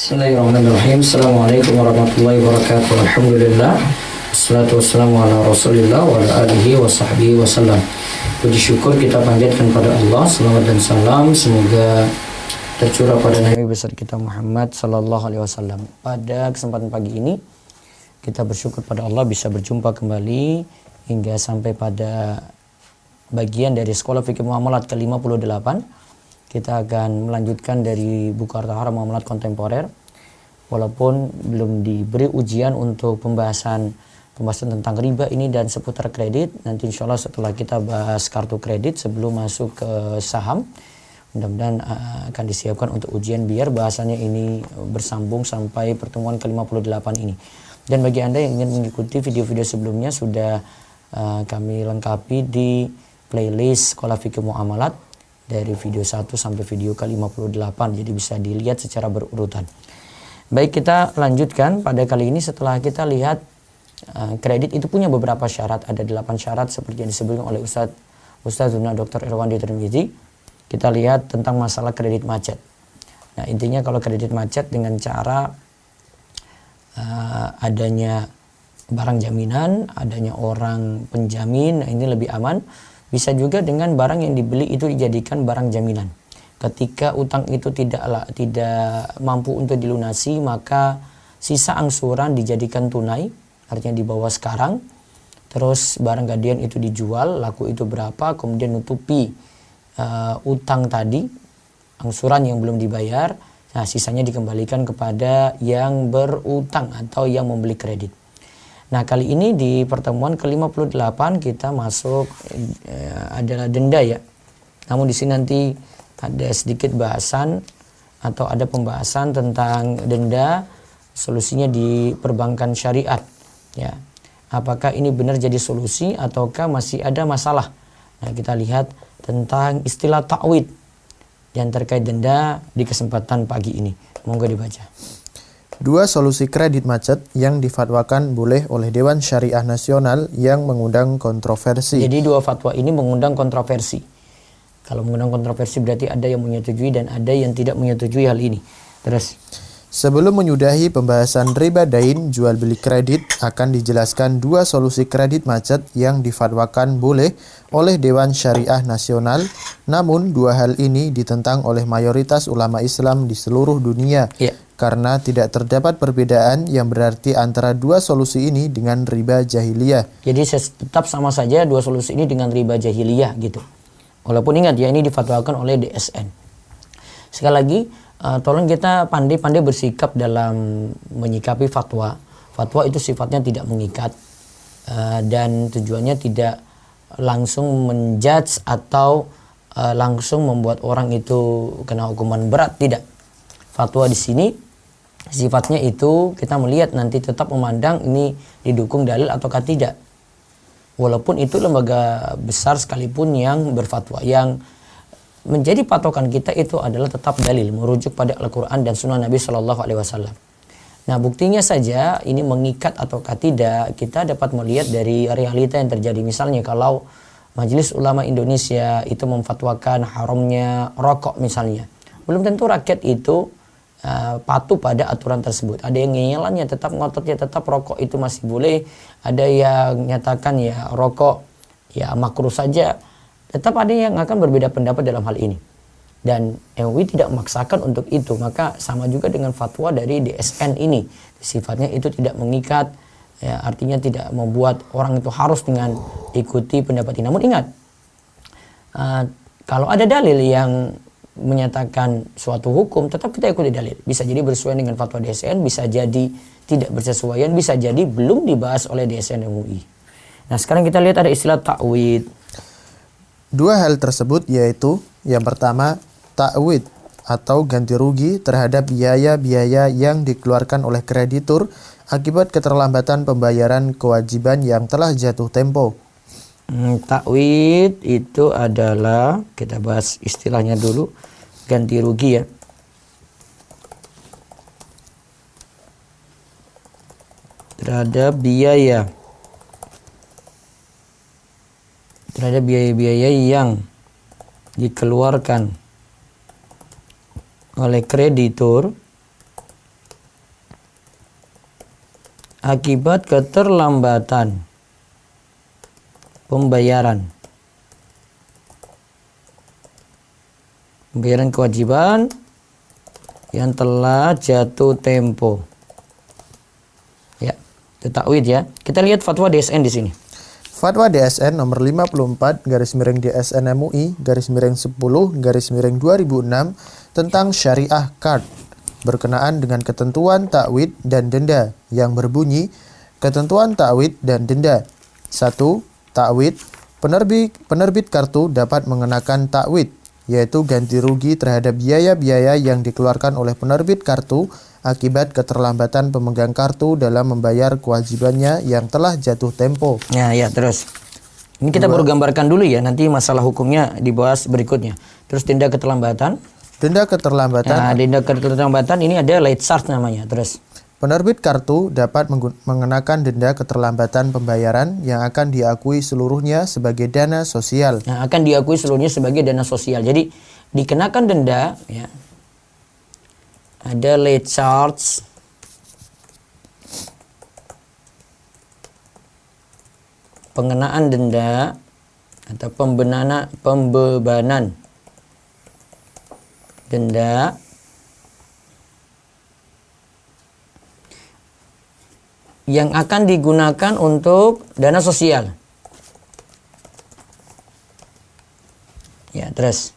Bismillahirrahmanirrahim. Assalamualaikum warahmatullahi wabarakatuh. Alhamdulillah. Wassalatu wassalamu ala rasulillah wa ala alihi wa sahbihi wasallam. Puji syukur kita panjatkan pada Allah. Salawat dan salam semoga tercurah pada Nabi besar kita Muhammad sallallahu alaihi wasallam. Pada kesempatan pagi ini kita bersyukur pada Allah bisa berjumpa kembali hingga sampai pada bagian dari Sekolah Fikih Muamalat ke-58. Kita akan melanjutkan dari buku Harta Haram Muamalat Kontemporer. Walaupun belum diberi ujian untuk pembahasan tentang riba ini dan seputar kredit. Nanti insya Allah setelah kita bahas kartu kredit sebelum masuk ke saham, mudah-mudahan akan disiapkan untuk ujian biar bahasannya ini bersambung sampai pertemuan ke-58 ini. Dan bagi Anda yang ingin mengikuti video-video sebelumnya sudah kami lengkapi di playlist Sekolah Fikih Muamalat dari video 1 sampai video ke-58, jadi bisa dilihat secara berurutan. Baik, kita lanjutkan pada kali ini setelah kita lihat kredit itu punya beberapa syarat. Ada 8 syarat seperti yang disebutkan oleh Ustaz Dr. Irwandi Tirmizi. Kita lihat tentang masalah kredit macet. Nah, intinya kalau kredit macet dengan cara adanya barang jaminan, adanya orang penjamin, nah ini lebih aman. Bisa juga dengan barang yang dibeli itu dijadikan barang jaminan. Ketika utang itu tidak mampu untuk dilunasi, maka sisa angsuran dijadikan tunai, artinya dibawa sekarang. Terus barang gadaian itu dijual, laku itu berapa, kemudian nutupi utang tadi, angsuran yang belum dibayar. Nah, sisanya dikembalikan kepada yang berutang atau yang membeli kredit. Nah, kali ini di pertemuan ke-58 kita masuk adalah denda ya. Namun di sini nanti ada sedikit bahasan atau ada pembahasan tentang denda, solusinya di perbankan syariat ya. Apakah ini benar jadi solusi ataukah masih ada masalah? Nah, kita lihat tentang istilah ta'wid yang terkait denda di kesempatan pagi ini. Monggo dibaca. 2 solusi kredit macet yang difatwakan boleh oleh Dewan Syariah Nasional yang mengundang kontroversi. Jadi 2 fatwa ini mengundang kontroversi. Kalau mengundang kontroversi berarti ada yang menyetujui dan ada yang tidak menyetujui hal ini. Terus. Sebelum menyudahi pembahasan riba dain jual beli kredit, akan dijelaskan 2 solusi kredit macet yang difatwakan boleh oleh Dewan Syariah Nasional. Namun 2 hal ini ditentang oleh mayoritas ulama Islam di seluruh dunia. Ya. Karena tidak terdapat perbedaan yang berarti antara 2 solusi ini dengan riba jahiliyah. Jadi tetap sama saja 2 solusi ini dengan riba jahiliyah gitu. Walaupun ingat ya, ini difatwakan oleh DSN. Sekali lagi, tolong kita pandai-pandai bersikap dalam menyikapi fatwa. Fatwa itu sifatnya tidak mengikat dan tujuannya tidak langsung menjudge atau langsung membuat orang itu kena hukuman berat, tidak. Fatwa di sini sifatnya itu kita melihat nanti tetap memandang ini didukung dalil ataukah tidak. Walaupun itu lembaga besar sekalipun yang berfatwa, yang menjadi patokan kita itu adalah tetap dalil, merujuk pada Al-Quran dan Sunnah Nabi Shallallahu Alaihi Wasallam. Nah, buktinya saja ini mengikat ataukah tidak, kita dapat melihat dari realita yang terjadi. Misalnya kalau Majelis Ulama Indonesia itu memfatwakan haramnya rokok misalnya, belum tentu rakyat itu patuh pada aturan tersebut. Ada yang ngeyelannya tetap ngototnya tetap rokok itu masih boleh. Ada yang nyatakan ya rokok ya makruh saja. Tetap ada yang akan berbeda pendapat dalam hal ini. Dan MUI tidak memaksakan untuk itu. Maka sama juga dengan fatwa dari DSN ini. Sifatnya itu tidak mengikat. Ya, artinya tidak membuat orang itu harus dengan ikuti pendapat ini. Namun ingat, kalau ada dalil yang menyatakan suatu hukum, tetap kita ikuti dalil. Bisa jadi bersesuaian dengan fatwa DSN, bisa jadi tidak bersesuaian, bisa jadi belum dibahas oleh DSN MUI. Nah, sekarang kita lihat ada istilah ta'wid. 2 hal tersebut yaitu, yang pertama, ta'wid atau ganti rugi terhadap biaya-biaya yang dikeluarkan oleh kreditur akibat keterlambatan pembayaran kewajiban yang telah jatuh tempo. Ta'wid itu adalah, kita bahas istilahnya dulu, ganti rugi ya. Terhadap biaya-biaya yang dikeluarkan oleh kreditur akibat keterlambatan pembayaran kewajiban yang telah jatuh tempo. Ya, itu takwid ya. Kita lihat fatwa DSN di sini. Fatwa DSN nomor 54 garis miring DSN MUI garis miring 10 garis miring 2006 tentang syariah card berkenaan dengan ketentuan takwid dan denda yang berbunyi ketentuan takwid dan denda. 1. Takwid. Penerbit kartu dapat mengenakan takwid, yaitu ganti rugi terhadap biaya-biaya yang dikeluarkan oleh penerbit kartu akibat keterlambatan pemegang kartu dalam membayar kewajibannya yang telah jatuh tempo. Ya, terus. Ini kita baru gambarkan dulu ya, nanti masalah hukumnya dibahas berikutnya. Terus denda keterlambatan. Denda keterlambatan. Nah, denda keterlambatan ini ada late charge namanya. Terus. Penerbit kartu dapat mengenakan denda keterlambatan pembayaran yang akan diakui seluruhnya sebagai dana sosial. Nah, akan diakui seluruhnya sebagai dana sosial. Jadi dikenakan denda, ya. Ada late charge, pengenaan denda atau pembebanan denda yang akan digunakan untuk dana sosial. Ya, terus.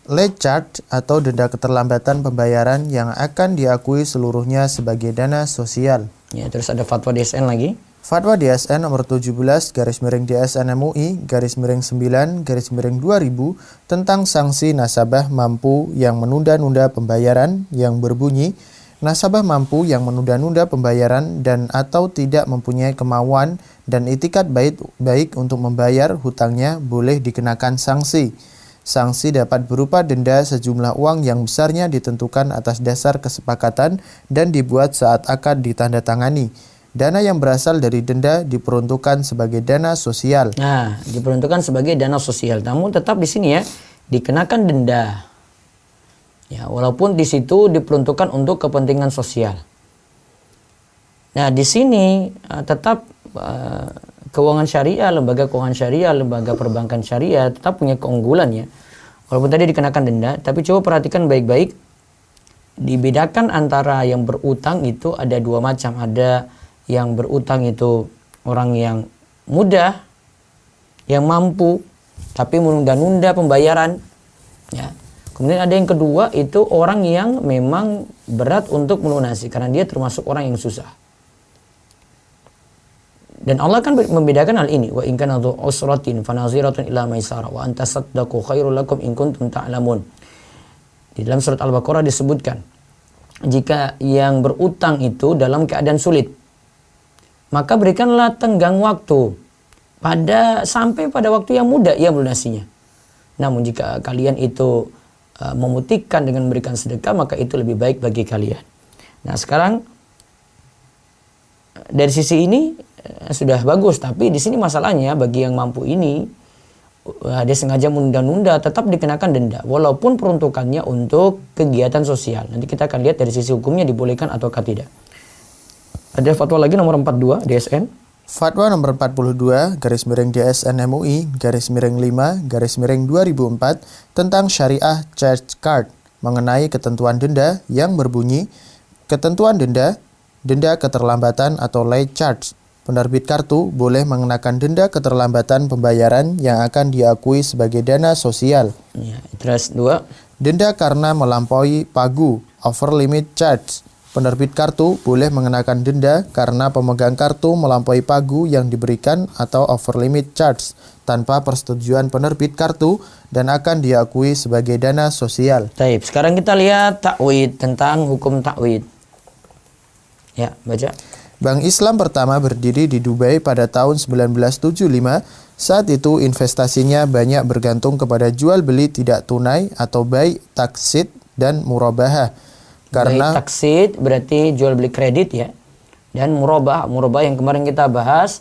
Late charge atau denda keterlambatan pembayaran yang akan diakui seluruhnya sebagai dana sosial. Ya, terus ada fatwa DSN lagi. Fatwa DSN nomor 17 garis miring DSN MUI garis miring 9 garis miring 2000 tentang sanksi nasabah mampu yang menunda-nunda pembayaran yang berbunyi nasabah mampu yang menunda-nunda pembayaran dan atau tidak mempunyai kemauan dan itikat baik untuk membayar hutangnya boleh dikenakan sanksi. Sanksi dapat berupa denda sejumlah uang yang besarnya ditentukan atas dasar kesepakatan dan dibuat saat akad ditandatangani. Dana yang berasal dari denda diperuntukkan sebagai dana sosial. Nah, diperuntukkan sebagai dana sosial. Namun tetap di sini ya dikenakan denda. Ya, walaupun di situ diperuntukkan untuk kepentingan sosial. Nah, di sini tetap keuangan syariah, lembaga keuangan syariah, lembaga perbankan syariah tetap punya keunggulan ya. Walaupun tadi dikenakan denda, tapi coba perhatikan baik-baik. Dibedakan antara yang berutang itu ada dua macam. Ada yang berutang itu orang yang mudah, yang mampu, tapi menunda-nunda pembayaran. Ya. Kemudian ada yang kedua itu orang yang memang berat untuk melunasi karena dia termasuk orang yang susah. Dan Allah kan membedakan hal ini. Wa in kana dzu usratin fanaziratun ila maisarah wa an tasaddaqu khairul lakum in kuntum ta'lamun. Di dalam surat Al-Baqarah disebutkan jika yang berutang itu dalam keadaan sulit, maka berikanlah tenggang waktu sampai pada waktu yang mudah ia melunasinya. Namun jika kalian itu memutihkan dengan memberikan sedekah, maka itu lebih baik bagi kalian. Nah, sekarang dari sisi ini sudah bagus, tapi di sini masalahnya bagi yang mampu ini dia sengaja menunda-nunda tetap dikenakan denda walaupun peruntukannya untuk kegiatan sosial. Nanti kita akan lihat dari sisi hukumnya dibolehkan ataukah tidak. Ada fatwa lagi nomor 42 DSN. Fatwa nomor 42 garis miring DSN MUI garis miring 5 garis miring 2004 tentang syariah charge card mengenai ketentuan denda yang berbunyi ketentuan denda keterlambatan atau late charge. Penerbit kartu boleh mengenakan denda keterlambatan pembayaran yang akan diakui sebagai dana sosial. Ya, terus 2. Denda karena melampaui pagu, over limit charge. Penerbit kartu boleh mengenakan denda karena pemegang kartu melampaui pagu yang diberikan atau over limit charge tanpa persetujuan penerbit kartu dan akan diakui sebagai dana sosial. Baik, sekarang kita lihat takwid, tentang hukum takwid. Ya, baca. Bank Islam pertama berdiri di Dubai pada tahun 1975. Saat itu investasinya banyak bergantung kepada jual beli tidak tunai atau bai taksid dan murabahah. Karena Bai taksid berarti jual beli kredit ya. Dan murabah yang kemarin kita bahas,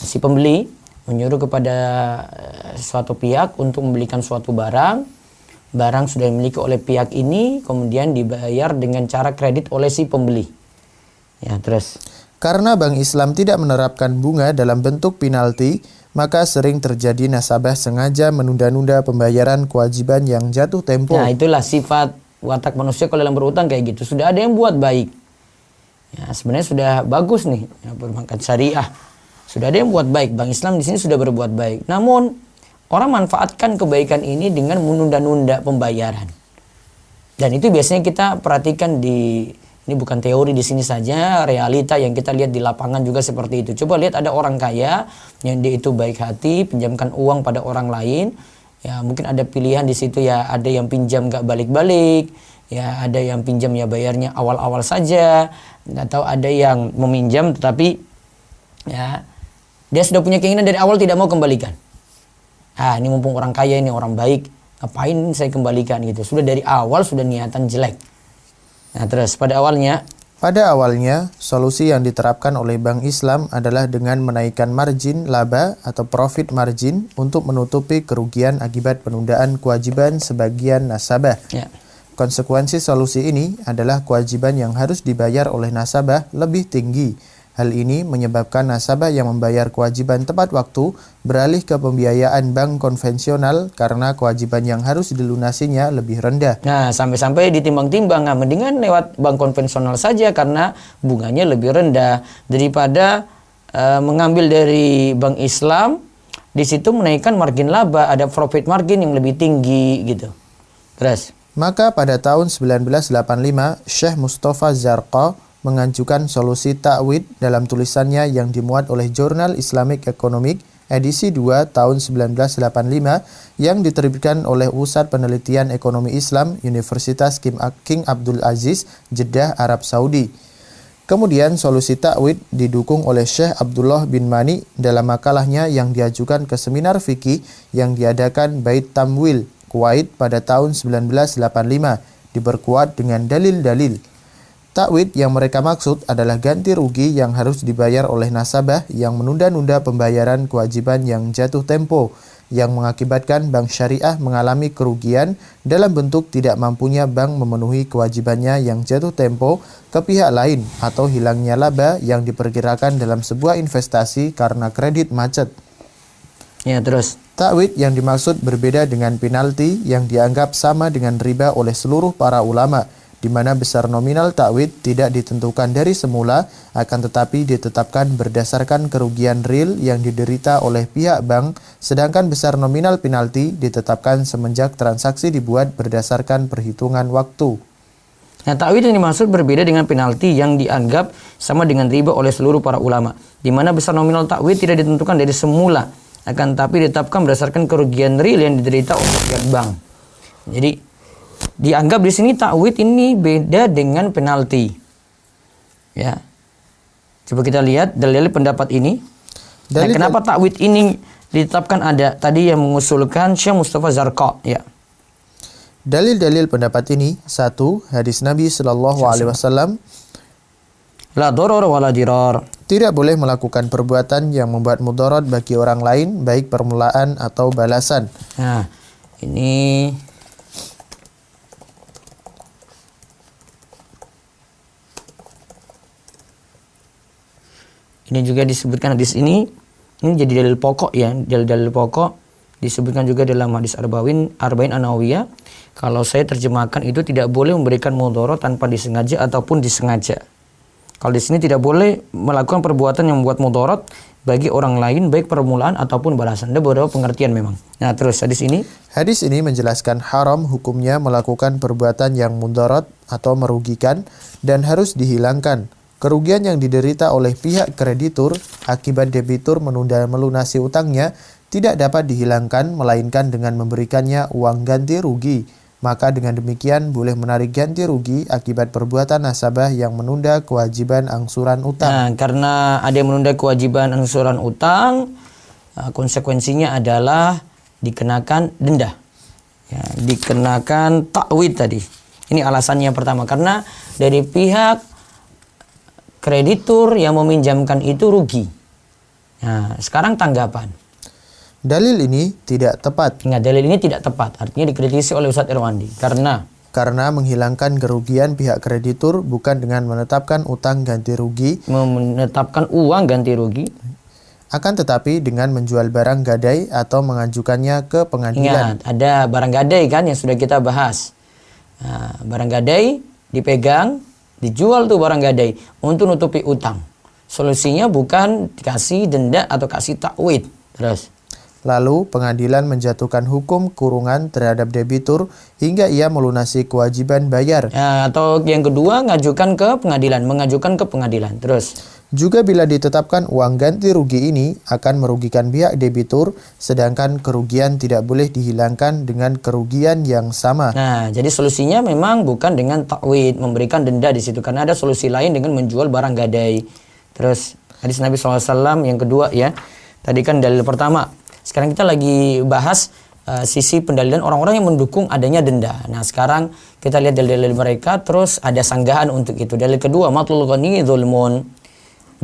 si pembeli menyuruh kepada suatu pihak untuk membelikan suatu barang. Barang sudah dimiliki oleh pihak ini, kemudian dibayar dengan cara kredit oleh si pembeli. Ya, terus. Karena Bank Islam tidak menerapkan bunga dalam bentuk penalti, maka sering terjadi nasabah sengaja menunda-nunda pembayaran kewajiban yang jatuh tempo. Nah, itulah sifat watak manusia kalau dalam berutang kayak gitu. Sudah ada yang buat baik. Ya, sebenarnya sudah bagus nih ya, perbankan syariah. Sudah ada yang buat baik. Bank Islam di sini sudah berbuat baik. Namun orang manfaatkan kebaikan ini dengan menunda-nunda pembayaran. Dan itu biasanya kita perhatikan ini bukan teori di sini saja, realita yang kita lihat di lapangan juga seperti itu. Coba lihat ada orang kaya yang dia itu baik hati, pinjamkan uang pada orang lain. Ya mungkin ada pilihan di situ ya, ada yang pinjam gak balik-balik, ya ada yang pinjam ya bayarnya awal-awal saja, atau ada yang meminjam tetapi ya dia sudah punya keinginan dari awal tidak mau kembalikan. Ah ini mumpung orang kaya ini orang baik, ngapain saya kembalikan gitu. Sudah dari awal sudah niatan jelek. Nah terus pada awalnya solusi yang diterapkan oleh Bank Islam adalah dengan menaikkan margin laba atau profit margin untuk menutupi kerugian akibat penundaan kewajiban sebagian nasabah. Ya. Konsekuensi solusi ini adalah kewajiban yang harus dibayar oleh nasabah lebih tinggi. Hal ini menyebabkan nasabah yang membayar kewajiban tepat waktu beralih ke pembiayaan bank konvensional karena kewajiban yang harus dilunasinya lebih rendah. Nah, sampai-sampai ditimbang-timbang, nah, mendingan lewat bank konvensional saja karena bunganya lebih rendah daripada mengambil dari bank Islam, di situ menaikkan margin laba, ada profit margin yang lebih tinggi gitu. Terus, maka pada tahun 1985, Syekh Mustafa Zarqa mengajukan solusi ta'wid dalam tulisannya yang dimuat oleh Jurnal Islamic Economic edisi 2 tahun 1985 yang diterbitkan oleh Pusat Penelitian Ekonomi Islam Universitas King Abdul Aziz, Jeddah, Arab Saudi. Kemudian solusi ta'wid didukung oleh Syekh Abdullah bin Mani dalam makalahnya yang diajukan ke seminar fikih yang diadakan Bait Tamwil, Kuwait pada tahun 1985, diperkuat dengan dalil-dalil. Ta'wid yang mereka maksud adalah ganti rugi yang harus dibayar oleh nasabah yang menunda-nunda pembayaran kewajiban yang jatuh tempo, yang mengakibatkan bank syariah mengalami kerugian dalam bentuk tidak mampunya bank memenuhi kewajibannya yang jatuh tempo ke pihak lain atau hilangnya laba yang diperkirakan dalam sebuah investasi karena kredit macet. ya terus. Ta'wid yang dimaksud berbeda dengan penalti yang dianggap sama dengan riba oleh seluruh para ulama, di mana besar nominal ta'wid tidak ditentukan dari semula, akan tetapi ditetapkan berdasarkan kerugian real yang diderita oleh pihak bank, sedangkan besar nominal penalti ditetapkan semenjak transaksi dibuat berdasarkan perhitungan waktu. Nah, ta'wid yang dimaksud berbeda dengan penalti yang dianggap sama dengan riba oleh seluruh para ulama, di mana besar nominal ta'wid tidak ditentukan dari semula, akan tetapi ditetapkan berdasarkan kerugian real yang diderita oleh pihak bank. Jadi dianggap di sini ta'wid ini beda dengan penalti. Ya. Coba kita lihat dalil pendapat ini. Nah, kenapa ta'wid ini ditetapkan ada? Tadi yang mengusulkan Syekh Mustafa Zarqa, ya. Dalil-dalil pendapat ini, 1. Hadis Nabi sallallahu alaihi wasallam, la darar wa la dirar. Tidak boleh melakukan perbuatan yang membuat mudarat bagi orang lain, baik permulaan atau balasan. Nah, ini juga disebutkan hadis ini jadi dalil pokok ya, dalil pokok disebutkan juga dalam hadis Arba'in An-Nawawiyah. Kalau saya terjemahkan itu tidak boleh memberikan mudarat tanpa disengaja ataupun disengaja. Kalau di sini tidak boleh melakukan perbuatan yang membuat mudarat bagi orang lain baik permulaan ataupun balasan. Ada beberapa pengertian memang. Nah, terus hadis ini menjelaskan haram hukumnya melakukan perbuatan yang mudarat atau merugikan dan harus dihilangkan. Kerugian yang diderita oleh pihak kreditur akibat debitur menunda melunasi utangnya tidak dapat dihilangkan melainkan dengan memberikannya uang ganti rugi. Maka dengan demikian boleh menarik ganti rugi akibat perbuatan nasabah yang menunda kewajiban angsuran utang. Nah, karena ada yang menunda kewajiban angsuran utang, konsekuensinya adalah dikenakan denda. Ya, dikenakan ta'wid tadi. Ini alasannya yang pertama, karena dari pihak kreditur yang meminjamkan itu rugi. Nah, sekarang tanggapan. Dalil ini tidak tepat. Ingat, dalil ini tidak tepat. Artinya dikritisi oleh Ustadz Irwandi. Karena karena menghilangkan kerugian pihak kreditur bukan dengan menetapkan utang ganti rugi, menetapkan uang ganti rugi, akan tetapi dengan menjual barang gadai atau mengajukannya ke pengadilan. ingat ada barang gadai kan yang sudah kita bahas. Nah, barang gadai dipegang, dijual tuh barang gadai untuk nutupi utang. Solusinya bukan dikasih denda atau kasih takwid. Terus Lalu pengadilan menjatuhkan hukum kurungan terhadap debitur hingga ia melunasi kewajiban bayar. ya, atau yang kedua mengajukan ke pengadilan. Terus Juga bila ditetapkan uang ganti rugi ini akan merugikan pihak debitur, sedangkan kerugian tidak boleh dihilangkan dengan kerugian yang sama. nah, jadi solusinya memang bukan dengan takwid, memberikan denda di situ, karena ada solusi lain dengan menjual barang gadai. Terus hadis Nabi SAW yang kedua ya. Tadi kan dalil pertama. Sekarang kita lagi bahas sisi pendalilan orang-orang yang mendukung adanya denda. Nah, sekarang kita lihat dalil-dalil mereka, terus ada sanggahan untuk itu. Dalil kedua, matlul ghani dzulmun.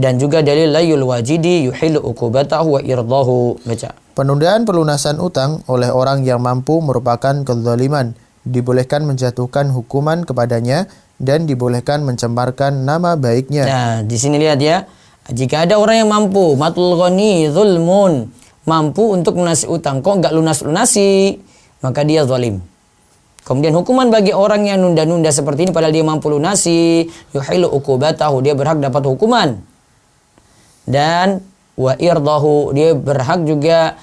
Dan juga dalil layul wajidi yuhilu uqubatahu wa irdahu. Baca. Penundaan pelunasan utang oleh orang yang mampu merupakan kezaliman. Dibolehkan menjatuhkan hukuman kepadanya dan dibolehkan mencemarkan nama baiknya. Nah, di sini lihat ya. Jika ada orang yang mampu, matlul ghani dzulmun, mampu untuk melunasi utang, kok enggak lunas-lunasi, maka dia zalim. Kemudian hukuman bagi orang yang nunda-nunda seperti ini padahal dia mampu lunasi, yuhilu uqubatahu, dia berhak dapat hukuman. Dan wa irdahu, dia berhak juga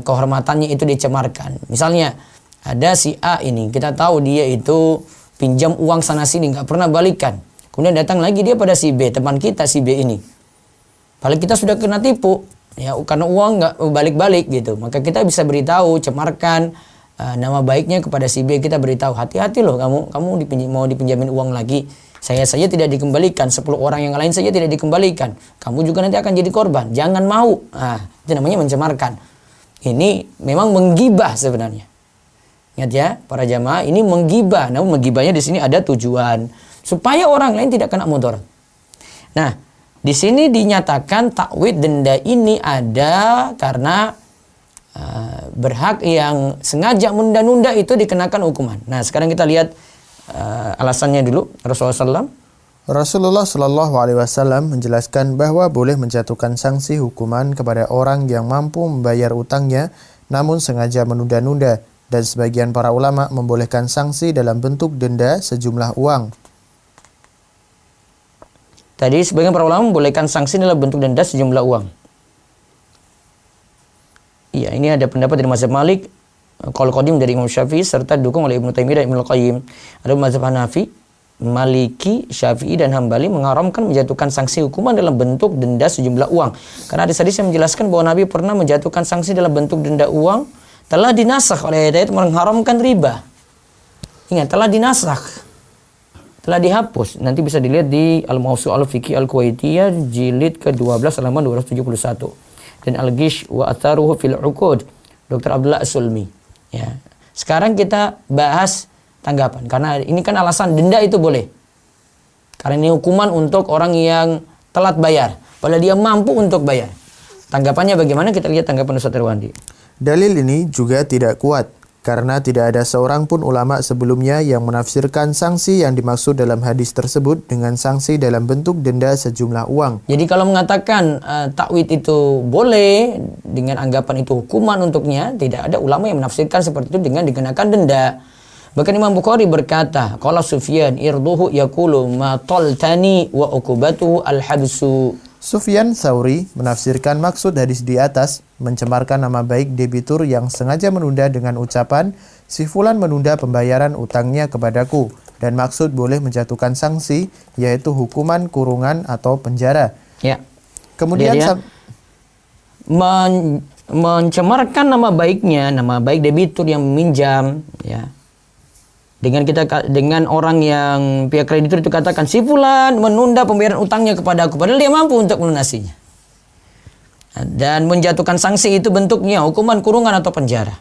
kehormatannya itu dicemarkan. Misalnya ada si A ini, kita tahu dia itu pinjam uang sana sini nggak pernah balikan. Kemudian datang lagi dia pada si B, teman kita si B ini. Padahal kita sudah kena tipu, ya karena uang nggak balik-balik gitu. Maka kita bisa beritahu, cemarkan nama baiknya kepada si B. Kita beritahu, hati-hati loh kamu mau dipinjamin uang lagi. Saya saja tidak dikembalikan, 10 orang yang lain saja tidak dikembalikan. Kamu juga nanti akan jadi korban. Jangan mau. Nah, itu namanya mencemarkan. Ini memang menggibah sebenarnya. Ingat ya, para jamaah, ini menggibah. Namun menggibahnya di sini ada tujuan supaya orang lain tidak kena mudarat. Nah, di sini dinyatakan takwid denda ini ada karena berhak yang sengaja menunda-nunda itu dikenakan hukuman. Nah, sekarang kita lihat alasannya dulu. Rasulullah SAW menjelaskan bahwa boleh menjatuhkan sanksi hukuman kepada orang yang mampu membayar utangnya namun sengaja menunda-nunda, dan sebagian para ulama membolehkan sanksi dalam bentuk denda sejumlah uang. Tadi sebagian para ulama membolehkan sanksi dalam bentuk denda sejumlah uang. Iya, ini ada pendapat dari mazhab Malik, qaul qadim dari Imam Syafi'i, serta didukung oleh Ibnu Taimiyah dan Ibnu Qayyim. Ada mazhab Hanafi, Maliki, Syafi'i dan Hambali mengharamkan menjatuhkan sanksi hukuman dalam bentuk denda sejumlah uang. Karena hadis-hadis yang menjelaskan bahwa Nabi pernah menjatuhkan sanksi dalam bentuk denda uang telah dinasakh oleh ayat mengharamkan riba. Ingat, telah dinasakh, telah dihapus. Nanti bisa dilihat di Al-Mawsu' Al-Fiqhi Al-Kuwaitiyah jilid ke-12 halaman 271. Dan Al-Gish wa Atharuhu fil Uqud, Dr. Abdullah As-Sulmi. Ya. Sekarang kita bahas tanggapan, karena ini kan alasan denda itu boleh. Karena ini hukuman untuk orang yang telat bayar, padahal dia mampu untuk bayar. Tanggapannya bagaimana? Kita lihat tanggapan Ustaz Irwandi. Dalil ini juga tidak kuat, karena tidak ada seorang pun ulama sebelumnya yang menafsirkan sanksi yang dimaksud dalam hadis tersebut dengan sanksi dalam bentuk denda sejumlah uang. Jadi kalau mengatakan takwid itu boleh dengan anggapan itu hukuman untuknya, tidak ada ulama yang menafsirkan seperti itu dengan dikenakan denda. Bahkan Imam Bukhari berkata, qala Sufyan irduhu yaqulu ma taltani wa uqubatuhu al-habsu. Sufyan Tsauri menafsirkan maksud hadis di atas mencemarkan nama baik debitur yang sengaja menunda dengan ucapan si fulan menunda pembayaran utangnya kepadaku, dan maksud boleh menjatuhkan sanksi yaitu hukuman kurungan atau penjara. Ya. Kemudian mencemarkan nama baiknya, nama baik debitur yang meminjam, ya. Dengan orang yang pihak kreditur itu katakan si fulan menunda pembayaran utangnya kepada aku, padahal dia mampu untuk melunasinya. Dan menjatuhkan sanksi itu bentuknya hukuman kurungan atau penjara.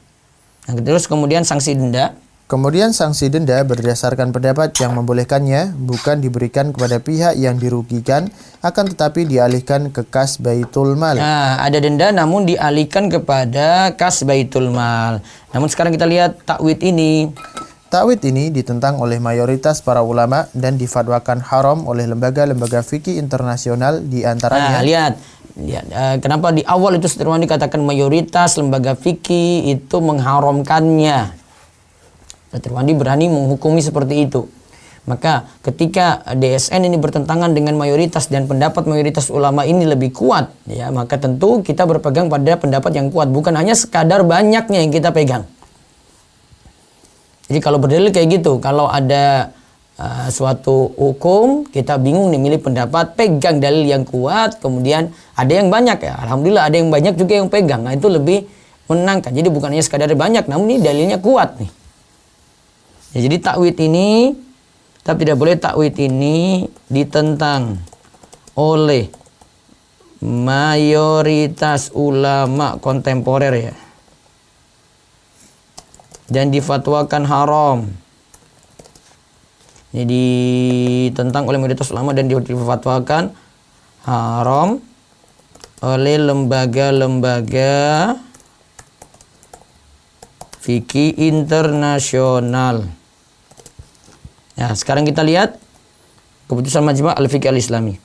Nah, terus kemudian sanksi denda. Kemudian sanksi denda berdasarkan pendapat yang membolehkannya bukan diberikan kepada pihak yang dirugikan, akan tetapi dialihkan ke kas Baitul Mal. Nah, ada denda namun dialihkan kepada kas Baitul Mal. Namun sekarang kita lihat takwid ini. Takwid ini ditentang oleh mayoritas para ulama dan difatwakan haram oleh lembaga-lembaga fikih internasional di antaranya. Nah, lihat, kenapa di awal itu Setirwan dikatakan mayoritas lembaga fikih itu mengharamkannya. Setirwan berani menghukumi seperti itu. Maka ketika DSN ini bertentangan dengan mayoritas dan pendapat mayoritas ulama ini lebih kuat, ya, maka tentu kita berpegang pada pendapat yang kuat, bukan hanya sekadar banyaknya yang kita pegang. Jadi kalau berdalil kayak gitu, kalau ada suatu hukum, kita bingung nih milih pendapat, pegang dalil yang kuat, kemudian ada yang banyak, ya alhamdulillah ada yang banyak juga yang pegang. Nah itu lebih menenangkan. Jadi bukan hanya sekadar banyak, namun ini dalilnya kuat nih. Ya, jadi takwid ini, tapi tidak boleh takwid ini ditentang oleh mayoritas ulama kontemporer, ya, dan difatwakan haram. Jadi ditentang oleh mayoritas ulama dan difatwakan haram oleh lembaga-lembaga fikih internasional. Nah, sekarang kita lihat keputusan Majma' Al-Fiqh Al-Islami.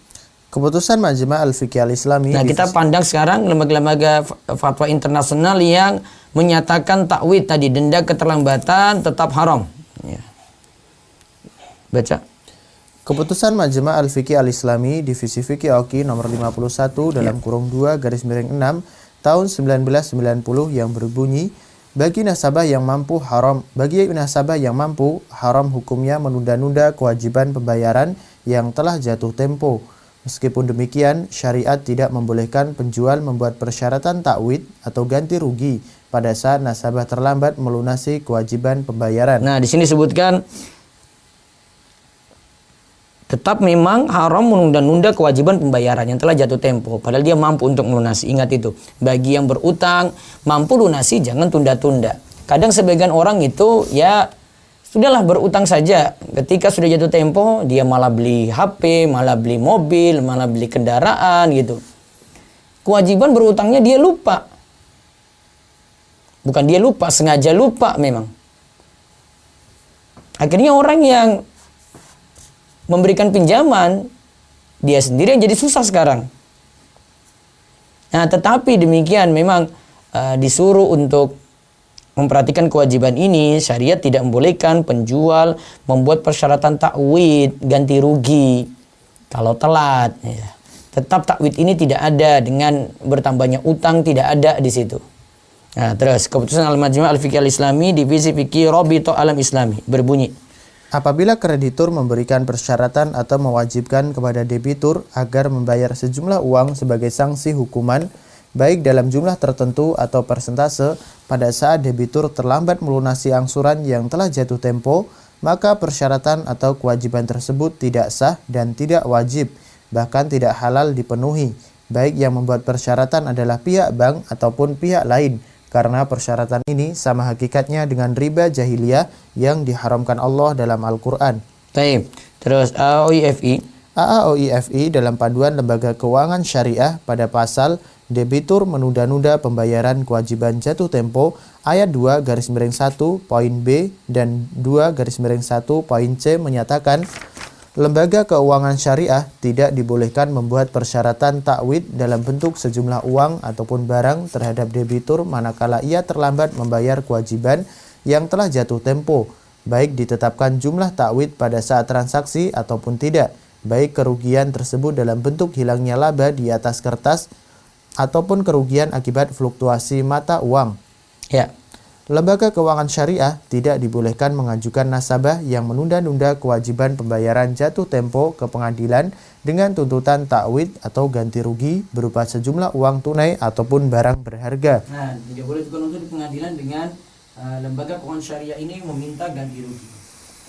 Keputusan Majma' Al-Fiqh Al-Islami. Nah, kita pandang sekarang lembaga-lembaga fatwa internasional yang menyatakan takwid tadi, denda keterlambatan tetap haram. Ya. Baca. Keputusan Majma' Al-Fiqh Al-Islami Divisi Fikih Oki nomor 51 dalam kurung 2 garis miring 6 tahun 1990 yang berbunyi, bagi nasabah yang mampu haram hukumnya menunda-nunda kewajiban pembayaran yang telah jatuh tempo. Meskipun demikian, syariat tidak membolehkan penjual membuat persyaratan takwid atau ganti rugi pada saat nasabah terlambat melunasi kewajiban pembayaran. Nah, di sini disebutkan tetap memang haram menunda-nunda kewajiban pembayaran yang telah jatuh tempo, padahal dia mampu untuk melunasi. Ingat itu, bagi yang berutang, mampu lunasi, jangan tunda-tunda. Kadang sebagian orang itu, ya sudahlah berutang saja. Ketika sudah jatuh tempo, dia malah beli HP, malah beli mobil, malah beli kendaraan gitu. Kewajiban berutangnya dia lupa. Bukan dia lupa, sengaja lupa memang. Akhirnya orang yang memberikan pinjaman, dia sendiri yang jadi susah sekarang. Nah, tetapi demikian memang disuruh untuk memperhatikan kewajiban ini. Syariat tidak membolehkan penjual membuat persyaratan takwid, ganti rugi kalau telat. Ya. Tetap takwid ini tidak ada dengan bertambahnya utang, tidak ada di situ. Nah, terus keputusan Al-Majma' Al-Fiqh Al-Islami Divisi Fikih Rabithah Alam Islami berbunyi, apabila kreditur memberikan persyaratan atau mewajibkan kepada debitur agar membayar sejumlah uang sebagai sanksi hukuman, baik dalam jumlah tertentu atau persentase, pada saat debitur terlambat melunasi angsuran yang telah jatuh tempo, maka persyaratan atau kewajiban tersebut tidak sah dan tidak wajib, bahkan tidak halal dipenuhi, baik yang membuat persyaratan adalah pihak bank ataupun pihak lain, karena persyaratan ini sama hakikatnya dengan riba jahiliyah yang diharamkan Allah dalam Al-Quran. Baik. Terus AAOIFI dalam Panduan Lembaga Keuangan Syariah pada pasal debitur menunda-nunda pembayaran kewajiban jatuh tempo ayat 2 garis miring 1 poin B dan 2 garis miring 1 poin C menyatakan, lembaga keuangan syariah tidak dibolehkan membuat persyaratan takwid dalam bentuk sejumlah uang ataupun barang terhadap debitur manakala ia terlambat membayar kewajiban yang telah jatuh tempo, baik ditetapkan jumlah takwid pada saat transaksi ataupun tidak, baik kerugian tersebut dalam bentuk hilangnya laba di atas kertas ataupun kerugian akibat fluktuasi mata uang. Ya. Lembaga keuangan syariah tidak dibolehkan mengajukan nasabah yang menunda-nunda kewajiban pembayaran jatuh tempo ke pengadilan dengan tuntutan takwid atau ganti rugi berupa sejumlah uang tunai ataupun barang berharga. Nah, tidak boleh juga nuntut di pengadilan dengan lembaga keuangan syariah ini meminta ganti rugi.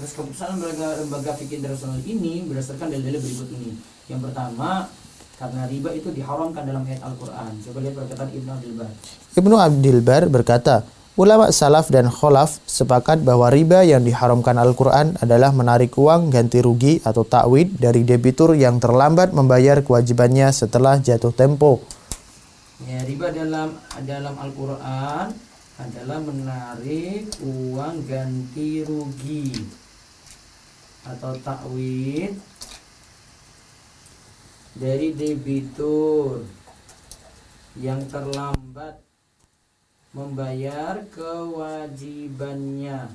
Terus keputusan lembaga fikih internasional ini berdasarkan dalil-dalil berikut ini. Yang pertama, karena riba itu diharamkan dalam ayat Al-Quran. Coba lihat perkataan Ibnu Abdul Bar. Ibnu Abdul Bar berkata, ulama salaf dan kholaf sepakat bahwa riba yang diharamkan Al-Quran adalah menarik uang ganti rugi atau takwid dari debitur yang terlambat membayar kewajibannya setelah jatuh tempo. Ya, riba dalam Al-Quran adalah menarik uang ganti rugi atau takwid dari debitur yang terlambat membayar kewajibannya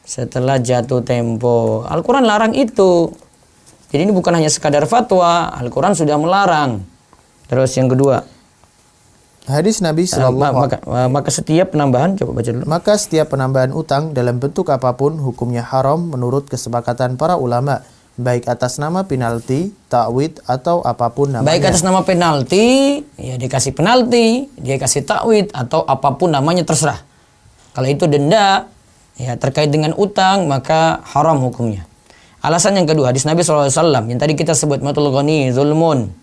setelah jatuh tempo. Al-Quran larang itu. Jadi ini bukan hanya sekadar fatwa, Al-Quran sudah melarang. Terus yang kedua, hadis Nabi maka setiap penambahan, coba baca dulu. Maka setiap penambahan utang dalam bentuk apapun hukumnya haram menurut kesepakatan para ulama, baik atas nama penalti, takwid atau apapun namanya. Baik atas nama penalti, ya dia kasih penalti, dia kasih takwid atau apapun namanya terserah. Kalau itu denda, ya terkait dengan utang maka haram hukumnya. Alasan yang kedua, hadis Nabi SAW yang tadi kita sebut, matul ghani zulmun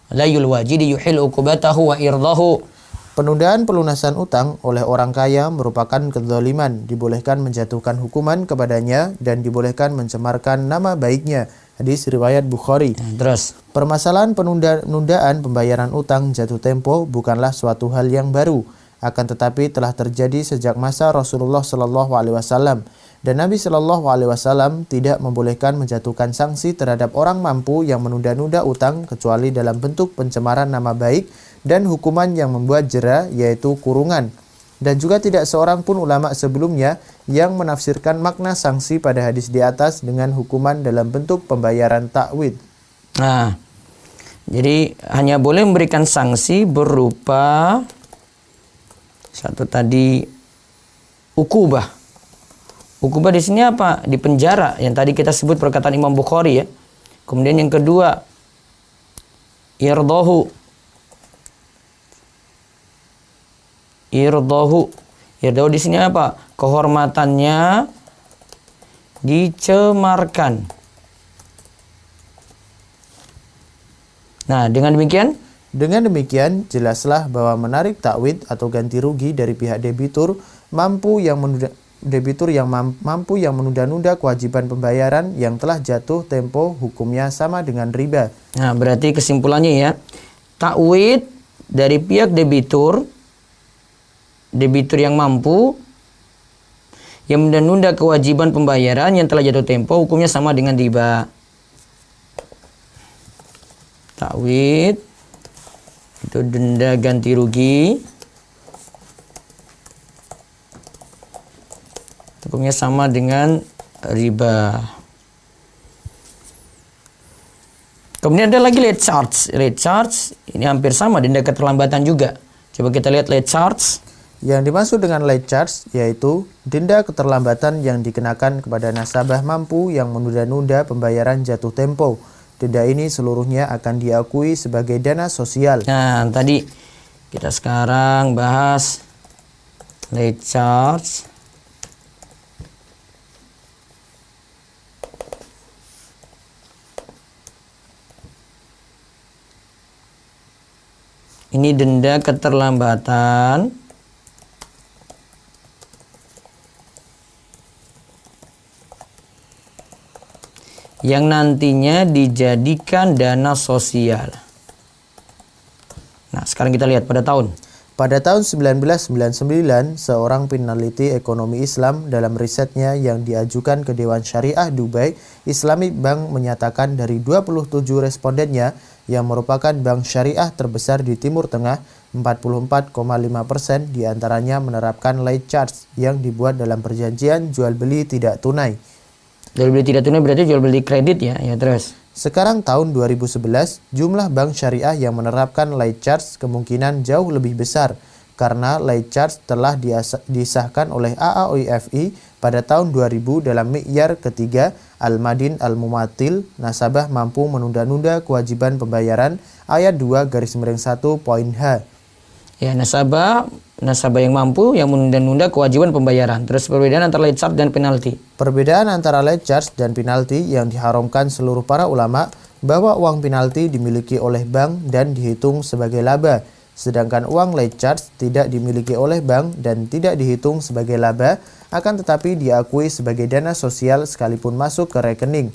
la yulwajidi yuhil uqubatahu wa irdahu. Penundaan pelunasan utang oleh orang kaya merupakan kezaliman, dibolehkan menjatuhkan hukuman kepadanya dan dibolehkan mencemarkan nama baiknya. Hadis riwayat Bukhari. Terus, permasalahan penundaan pembayaran utang jatuh tempo bukanlah suatu hal yang baru, akan tetapi telah terjadi sejak masa Rasulullah SAW, dan Nabi SAW tidak membolehkan menjatuhkan sanksi terhadap orang mampu yang menunda-nunda utang kecuali dalam bentuk pencemaran nama baik dan hukuman yang membuat jera, yaitu kurungan. Dan juga tidak seorang pun ulama sebelumnya yang menafsirkan makna sanksi pada hadis di atas dengan hukuman dalam bentuk pembayaran takwid. Nah, jadi hanya boleh memberikan sanksi berupa satu tadi ukubah. Ukubah di sini apa? Di penjara, yang tadi kita sebut perkataan Imam Bukhari ya. Kemudian yang kedua, irdahu. Irdahu di sini apa? Kehormatannya dicemarkan. Nah, dengan demikian jelaslah bahwa menarik takwid atau ganti rugi dari pihak debitur mampu yang menunda-nunda kewajiban pembayaran yang telah jatuh tempo hukumnya sama dengan riba. Nah, berarti kesimpulannya ya, takwid dari pihak debitur yang mampu yang menunda-nunda kewajiban pembayaran yang telah jatuh tempo hukumnya sama dengan riba. Takwid itu denda ganti rugi, hukumnya sama dengan riba. Kemudian ada lagi late charge. Late charge ini hampir sama, denda keterlambatan juga. Coba kita lihat late charge. Yang dimaksud dengan late charge yaitu denda keterlambatan yang dikenakan kepada nasabah mampu yang menunda-nunda pembayaran jatuh tempo. Denda ini seluruhnya akan diakui sebagai dana sosial. Nah, tadi kita sekarang bahas late charge. Ini denda keterlambatan yang nantinya dijadikan dana sosial. Nah, sekarang kita lihat pada tahun 1999, seorang peneliti ekonomi Islam dalam risetnya yang diajukan ke Dewan Syariah Dubai Islamic Bank menyatakan dari 27 respondennya yang merupakan bank syariah terbesar di Timur Tengah, 44,5% diantaranya menerapkan late charge yang dibuat dalam perjanjian jual beli tidak tunai. Jual beli tidak tunai berarti jual beli kredit ya. Ya, terus. Sekarang tahun 2011, jumlah bank syariah yang menerapkan late charge kemungkinan jauh lebih besar karena late charge telah disahkan oleh AAOIFI pada tahun 2000 dalam mi'yar ketiga Al-Madin Al-Mumatil, nasabah mampu menunda-nunda kewajiban pembayaran ayat 2/1 poin H. Ya, nasabah yang mampu yang menunda-nunda kewajiban pembayaran. Terus perbedaan antara late charge dan penalti. Perbedaan antara late charge dan penalti yang diharamkan seluruh para ulama bahwa uang penalti dimiliki oleh bank dan dihitung sebagai laba, sedangkan uang late charge tidak dimiliki oleh bank dan tidak dihitung sebagai laba, akan tetapi diakui sebagai dana sosial sekalipun masuk ke rekening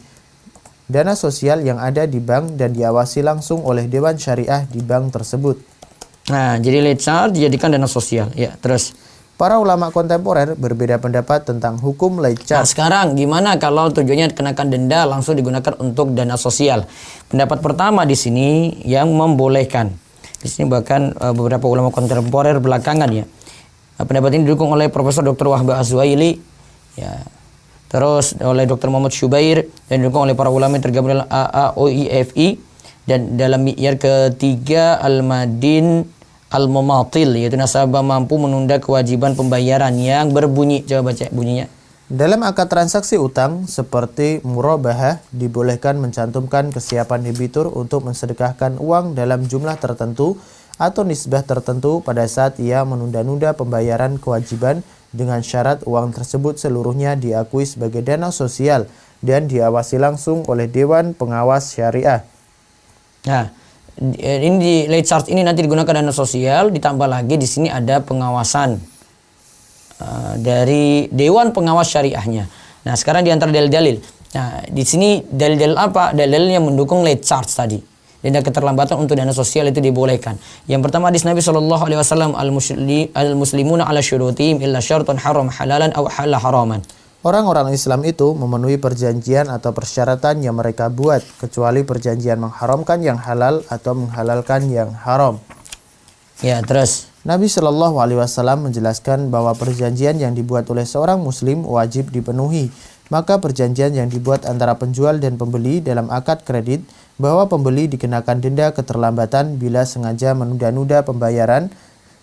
dana sosial yang ada di bank dan diawasi langsung oleh Dewan Syariah di bank tersebut. Nah, jadi late charge dijadikan dana sosial. Ya, terus. Para ulama kontemporer berbeda pendapat tentang hukum late Nah, charge. sekarang gimana kalau tujuannya kenakan denda langsung digunakan untuk dana sosial? Pendapat pertama di sini yang membolehkan. Di sini bahkan beberapa ulama kontemporer belakangan ya. Pendapat ini didukung oleh Profesor Dr. Wahbah Az-Zuhaili, ya. Terus oleh Dr. Muhammad Syubair dan didukung oleh para ulama yang tergabung dalam AAOIFI dan dalam mi'yar ketiga Al-Madin Al-Mumatil, yaitu nasabah mampu menunda kewajiban pembayaran yang berbunyi. Coba baca bunyinya. Dalam akad transaksi utang seperti murabahah dibolehkan mencantumkan kesiapan debitur untuk mensedekahkan uang dalam jumlah tertentu atau nisbah tertentu pada saat ia menunda-nunda pembayaran kewajiban dengan syarat uang tersebut seluruhnya diakui sebagai dana sosial dan diawasi langsung oleh Dewan Pengawas Syariah. Nah, ini di late charge ini nanti digunakan dana sosial, ditambah lagi di sini ada pengawasan dari Dewan Pengawas Syariahnya. Nah, sekarang di antara dalil-dalil. Nah, di sini dalil-dalil apa? Dalil yang mendukung late charge tadi. Denda keterlambatan untuk dana sosial itu dibolehkan. Yang pertama hadis Nabi sallallahu alaihi wasallam al-muslimuna ala syurutihim illa syartan haram halalan aw halal haraman. Orang-orang Islam itu memenuhi perjanjian atau persyaratan yang mereka buat, kecuali perjanjian mengharamkan yang halal atau menghalalkan yang haram. Ya, terus. Nabi Shallallahu Alaihi Wasallam menjelaskan bahwa perjanjian yang dibuat oleh seorang Muslim wajib dipenuhi. Maka perjanjian yang dibuat antara penjual dan pembeli dalam akad kredit bahwa pembeli dikenakan denda keterlambatan bila sengaja menunda-nunda pembayaran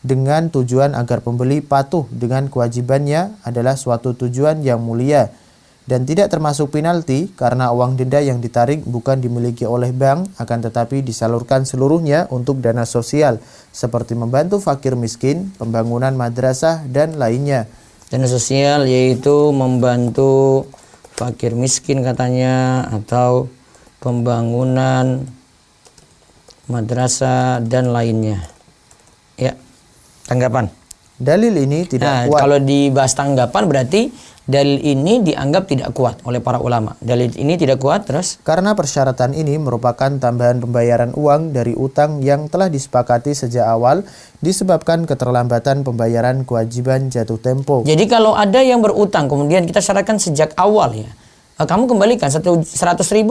dengan tujuan agar pembeli patuh dengan kewajibannya adalah suatu tujuan yang mulia dan tidak termasuk penalti karena uang denda yang ditarik bukan dimiliki oleh bank akan tetapi disalurkan seluruhnya untuk dana sosial seperti membantu fakir miskin, pembangunan madrasah dan lainnya. Dana sosial yaitu membantu fakir miskin katanya atau pembangunan madrasah dan lainnya. Ya, tanggapan. Dalil ini tidak kuat. Kalau dibahas tanggapan berarti dalil ini dianggap tidak kuat oleh para ulama. Dalil ini tidak kuat terus? Karena persyaratan ini merupakan tambahan pembayaran uang dari utang yang telah disepakati sejak awal disebabkan keterlambatan pembayaran kewajiban jatuh tempo. Jadi kalau ada yang berutang kemudian kita syaratkan sejak awal ya. Kamu kembalikan 100.000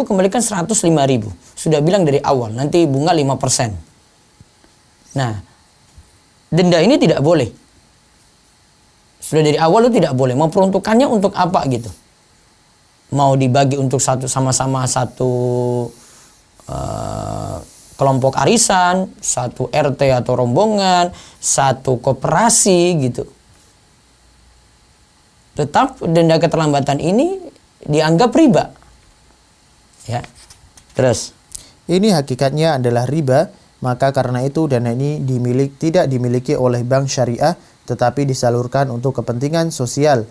kembalikan 105.000. Sudah bilang dari awal nanti bunga 5%. Nah, denda ini tidak boleh. Sudah dari awal itu tidak boleh. Mau peruntukannya untuk apa gitu? Mau dibagi untuk sama-sama satu kelompok arisan, satu RT atau rombongan, satu koperasi gitu. Tetap denda keterlambatan ini dianggap riba. Ya. Terus. Ini hakikatnya adalah riba, maka karena itu dana ini tidak dimiliki oleh bank syariah tetapi disalurkan untuk kepentingan sosial.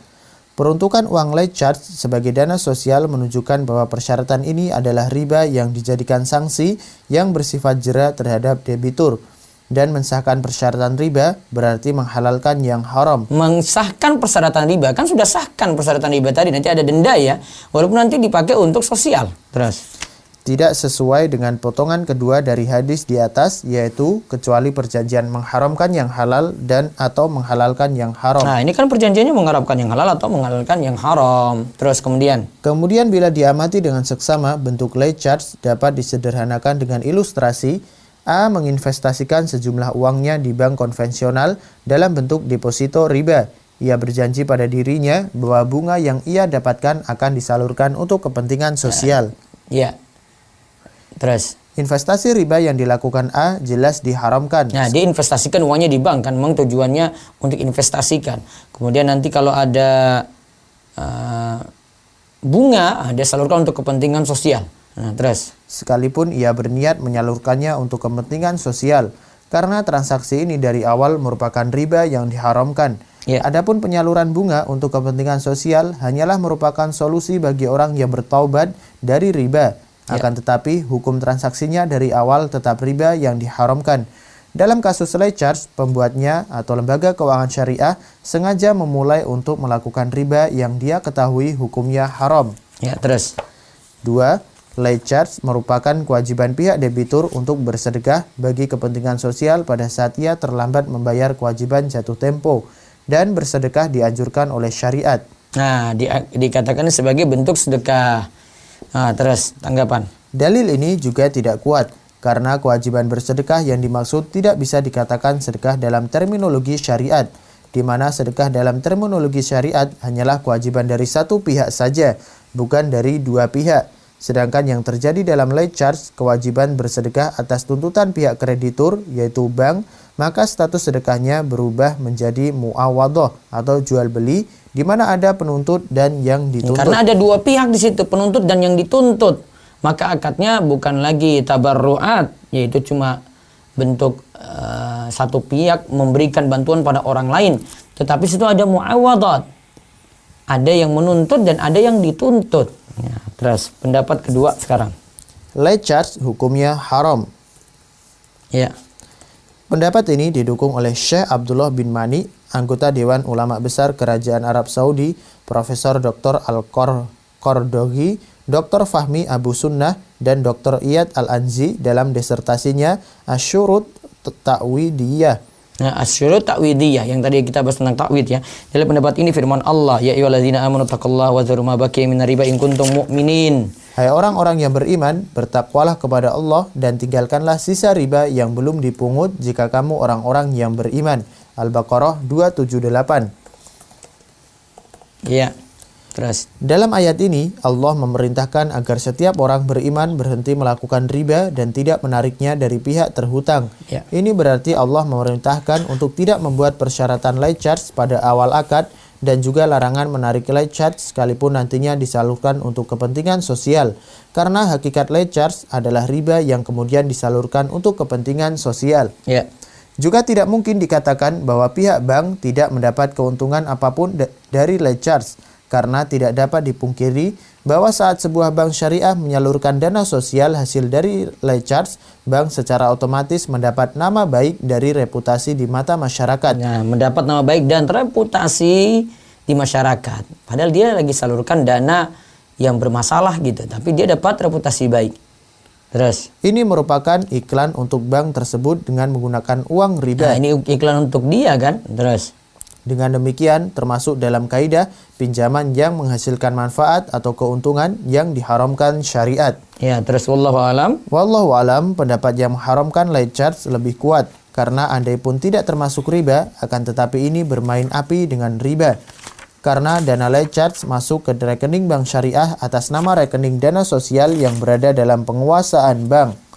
Peruntukan uang late charge sebagai dana sosial menunjukkan bahwa persyaratan ini adalah riba yang dijadikan sanksi yang bersifat jera terhadap debitur. Dan mensahkan persyaratan riba berarti menghalalkan yang haram. Mensahkan persyaratan riba, kan sudah sahkan persyaratan riba tadi, nanti ada denda ya, walaupun nanti dipakai untuk sosial. Terus. Tidak sesuai dengan potongan kedua dari hadis di atas, yaitu kecuali perjanjian mengharamkan yang halal dan atau menghalalkan yang haram. Nah, ini kan perjanjiannya mengharamkan yang halal atau menghalalkan yang haram. Terus kemudian bila diamati dengan seksama, bentuk late charge dapat disederhanakan dengan ilustrasi. A menginvestasikan sejumlah uangnya di bank konvensional dalam bentuk deposito riba. Ia berjanji pada dirinya bahwa bunga yang ia dapatkan akan disalurkan untuk kepentingan sosial. Ya. Terus. Investasi riba yang dilakukan A jelas diharamkan. Nah, dia investasikan uangnya di bank kan, memang tujuannya untuk investasikan. Kemudian nanti kalau ada bunga, dia salurkan untuk kepentingan sosial. Nah, terus. Sekalipun ia berniat menyalurkannya untuk kepentingan sosial, karena transaksi ini dari awal merupakan riba yang diharamkan. Ya. Adapun penyaluran bunga untuk kepentingan sosial hanyalah merupakan solusi bagi orang yang bertaubat dari riba. Akan tetapi hukum transaksinya dari awal tetap riba yang diharamkan. Dalam kasus late charge, pembuatnya atau lembaga keuangan syariah sengaja memulai untuk melakukan riba yang dia ketahui hukumnya haram. Ya, terus. 2. Late charge merupakan kewajiban pihak debitur untuk bersedekah bagi kepentingan sosial pada saat ia terlambat membayar kewajiban jatuh tempo. dan bersedekah dianjurkan oleh syariat. Nah, dikatakan sebagai bentuk sedekah. Nah, terus tanggapan. Dalil ini juga tidak kuat karena kewajiban bersedekah yang dimaksud tidak bisa dikatakan sedekah dalam terminologi syariat, di mana sedekah dalam terminologi syariat hanyalah kewajiban dari satu pihak saja, bukan dari dua pihak. Sedangkan yang terjadi dalam late charge, kewajiban bersedekah atas tuntutan pihak kreditur, yaitu bank, maka status sedekahnya berubah menjadi muawadhah atau jual beli, di mana ada penuntut dan yang dituntut. Karena ada dua pihak di situ, penuntut dan yang dituntut. Maka akadnya bukan lagi tabarruat, yaitu cuma bentuk satu pihak memberikan bantuan pada orang lain, tetapi situ ada muawadhat. Ada yang menuntut dan ada yang dituntut. Ya, terus pendapat kedua sekarang. Late charge hukumnya haram. Ya. Pendapat ini didukung oleh Syekh Abdullah bin Mani, anggota Dewan Ulama Besar Kerajaan Arab Saudi, Profesor Dr. Al-Qardogi, Dr. Fahmi Abu Sunnah, dan Dr. Iyad Al-Anzi dalam disertasinya Asyurut Ta'widiyah. Nah, asyurut ta'widiyah yang tadi kita bahas tentang ta'wid ya. Dalam pendapat ini firman Allah, ya ayyuhalladzina amanu taqullaha wa dzaru ma baqiya minar riba in kuntum mu'minin. Hai orang-orang yang beriman, bertakwalah kepada Allah dan tinggalkanlah sisa riba yang belum dipungut jika kamu orang-orang yang beriman. Al-Baqarah 278. Ya. Terus. Dalam ayat ini, Allah memerintahkan agar setiap orang beriman berhenti melakukan riba dan tidak menariknya dari pihak terhutang. Ya. Ini berarti Allah memerintahkan untuk tidak membuat persyaratan late charge pada awal akad dan juga larangan menarik late charge sekalipun nantinya disalurkan untuk kepentingan sosial. Karena hakikat late charge adalah riba yang kemudian disalurkan untuk kepentingan sosial. Ya. Juga tidak mungkin dikatakan bahwa pihak bank tidak mendapat keuntungan apapun dari late charge. Karena tidak dapat dipungkiri bahwa saat sebuah bank syariah menyalurkan dana sosial hasil dari late charge, bank secara otomatis mendapat nama baik dari reputasi di mata masyarakat. Nah, mendapat nama baik dan reputasi di masyarakat. Padahal dia lagi salurkan dana yang bermasalah gitu, tapi dia dapat reputasi baik. Terus. Ini merupakan iklan untuk bank tersebut dengan menggunakan uang riba. Nah, ini iklan untuk dia kan? Terus. Dengan demikian, termasuk dalam kaidah pinjaman yang menghasilkan manfaat atau keuntungan yang diharamkan syariat. Ya, terus wallahu alam. Wallahu alam, pendapat yang mengharamkan late charge lebih kuat karena andai pun tidak termasuk riba, akan tetapi ini bermain api dengan riba. Karena dana late charge masuk ke rekening bank syariah atas nama rekening dana sosial yang berada dalam penguasaan bank.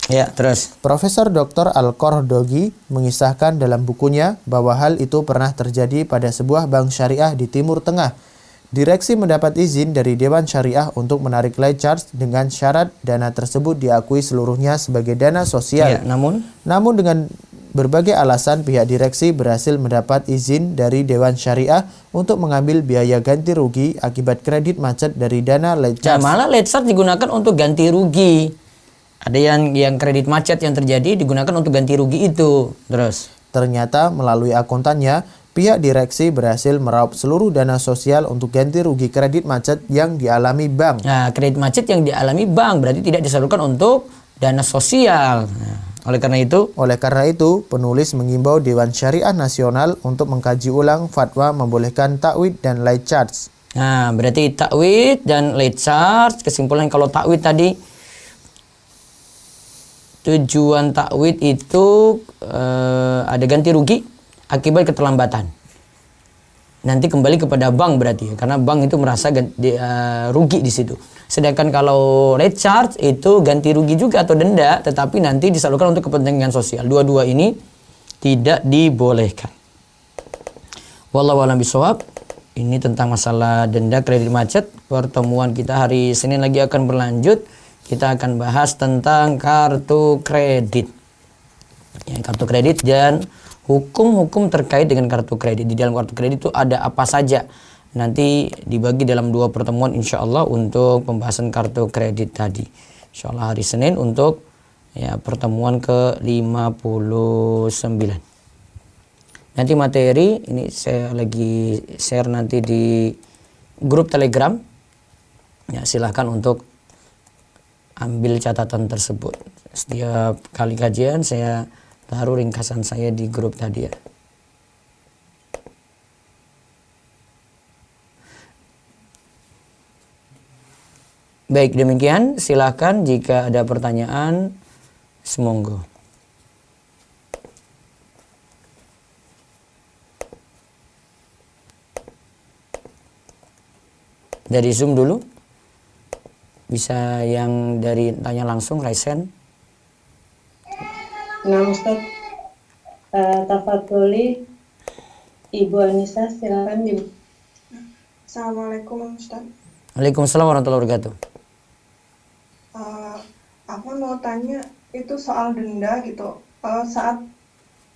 Ya, terus. Profesor Dr. Al-Qardogi mengisahkan dalam bukunya bahwa hal itu pernah terjadi pada sebuah bank syariah di Timur Tengah. Direksi mendapat izin dari Dewan Syariah untuk menarik late charge dengan syarat dana tersebut diakui seluruhnya sebagai dana sosial. Ya, namun dengan berbagai alasan pihak direksi berhasil mendapat izin dari Dewan Syariah untuk mengambil biaya ganti rugi akibat kredit macet dari dana late charge. Nah, malah late charge digunakan untuk ganti rugi. Ada yang kredit macet yang terjadi digunakan untuk ganti rugi itu. Terus. Ternyata melalui akuntannya, pihak direksi berhasil meraup seluruh dana sosial untuk ganti rugi kredit macet yang dialami bank. Nah, kredit macet yang dialami bank berarti tidak disalurkan untuk dana sosial. Nah, oleh karena itu, penulis mengimbau Dewan Syariah Nasional untuk mengkaji ulang fatwa membolehkan takwid dan late charge. Nah, berarti takwid dan late charge, kesimpulan kalau takwid tadi tujuan takwid itu ada ganti rugi akibat keterlambatan. Nanti kembali kepada bank berarti, karena bank itu merasa rugi di situ. Sedangkan kalau late charge itu ganti rugi juga atau denda, tetapi nanti disalurkan untuk kepentingan sosial. Dua-dua ini tidak dibolehkan. Wallahu a'lam bishawab. Ini tentang masalah denda kredit macet. Pertemuan kita hari Senin lagi akan berlanjut. Kita akan bahas tentang kartu kredit. Ya, kartu kredit dan hukum-hukum terkait dengan kartu kredit. Di dalam kartu kredit itu ada apa saja. Nanti dibagi dalam 2 pertemuan insya Allah untuk pembahasan kartu kredit tadi. Insya Allah hari Senin untuk pertemuan ke-59. Nanti materi ini saya lagi share nanti di grup Telegram. Ya, silahkan untuk ambil catatan tersebut. Setiap kali kajian saya taruh ringkasan saya di grup tadi ya. Baik, demikian silakan jika ada pertanyaan, semonggo. Dari Zoom dulu. Bisa yang dari tanya langsung, raise hand. Nah, Ustaz, tafadholi Ibu Anissa, silakan Ibu. Assalamualaikum Ustaz. Waalaikumsalam warahmatullahi wabarakatuh. Aku mau tanya itu soal denda gitu. Saat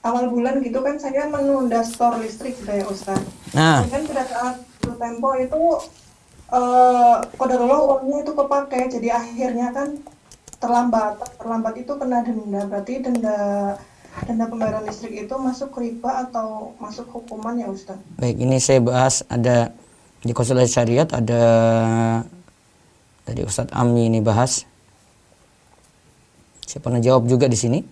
awal bulan gitu kan saya menunda store listrik ya Ustaz. Nah, Kemudian pada saat jatuh tempo itu qadarullah uangnya itu kepakai, jadi akhirnya kan terlambat itu kena denda. Berarti denda pembayaran listrik itu masuk riba atau masuk hukuman ya Ustaz? baik, ini saya bahas ada di konsultasi syariat, ada dari Ustadz Ami ini bahas. Saya pernah jawab juga di sini.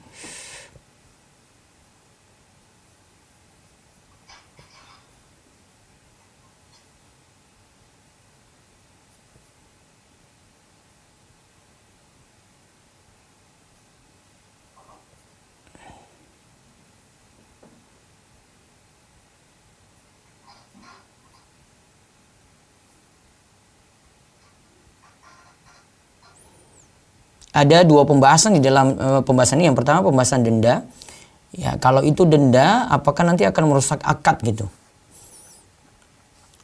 Ada dua pembahasan di dalam pembahasan ini. Yang pertama pembahasan denda. Ya, kalau itu denda, apakah nanti akan merusak akad gitu?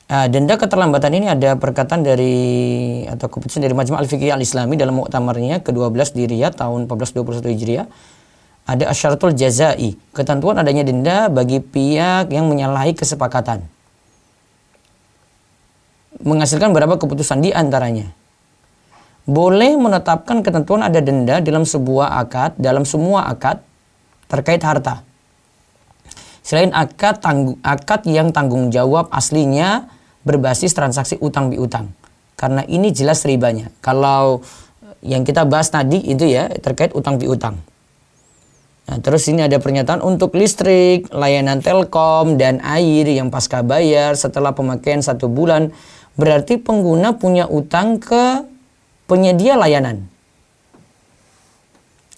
Denda keterlambatan ini ada perkataan dari atau keputusan dari Majma' Al-Fiqih Al-Islami dalam muktamarnya ke-12 di Riyadh tahun 1421 Hijriah. Ada asyaratul jazai, ketentuan adanya denda bagi pihak yang menyalahi kesepakatan. Menghasilkan beberapa keputusan di antaranya. Boleh menetapkan ketentuan ada denda dalam sebuah akad, dalam semua akad terkait harta. Selain akad yang tanggung jawab aslinya berbasis transaksi utang piutang. Karena ini jelas ribanya. Kalau yang kita bahas tadi itu ya terkait utang piutang. Nah, terus ini ada pernyataan untuk listrik, layanan telkom dan air yang pasca bayar setelah pemakaian 1 bulan. Berarti pengguna punya utang ke penyedia layanan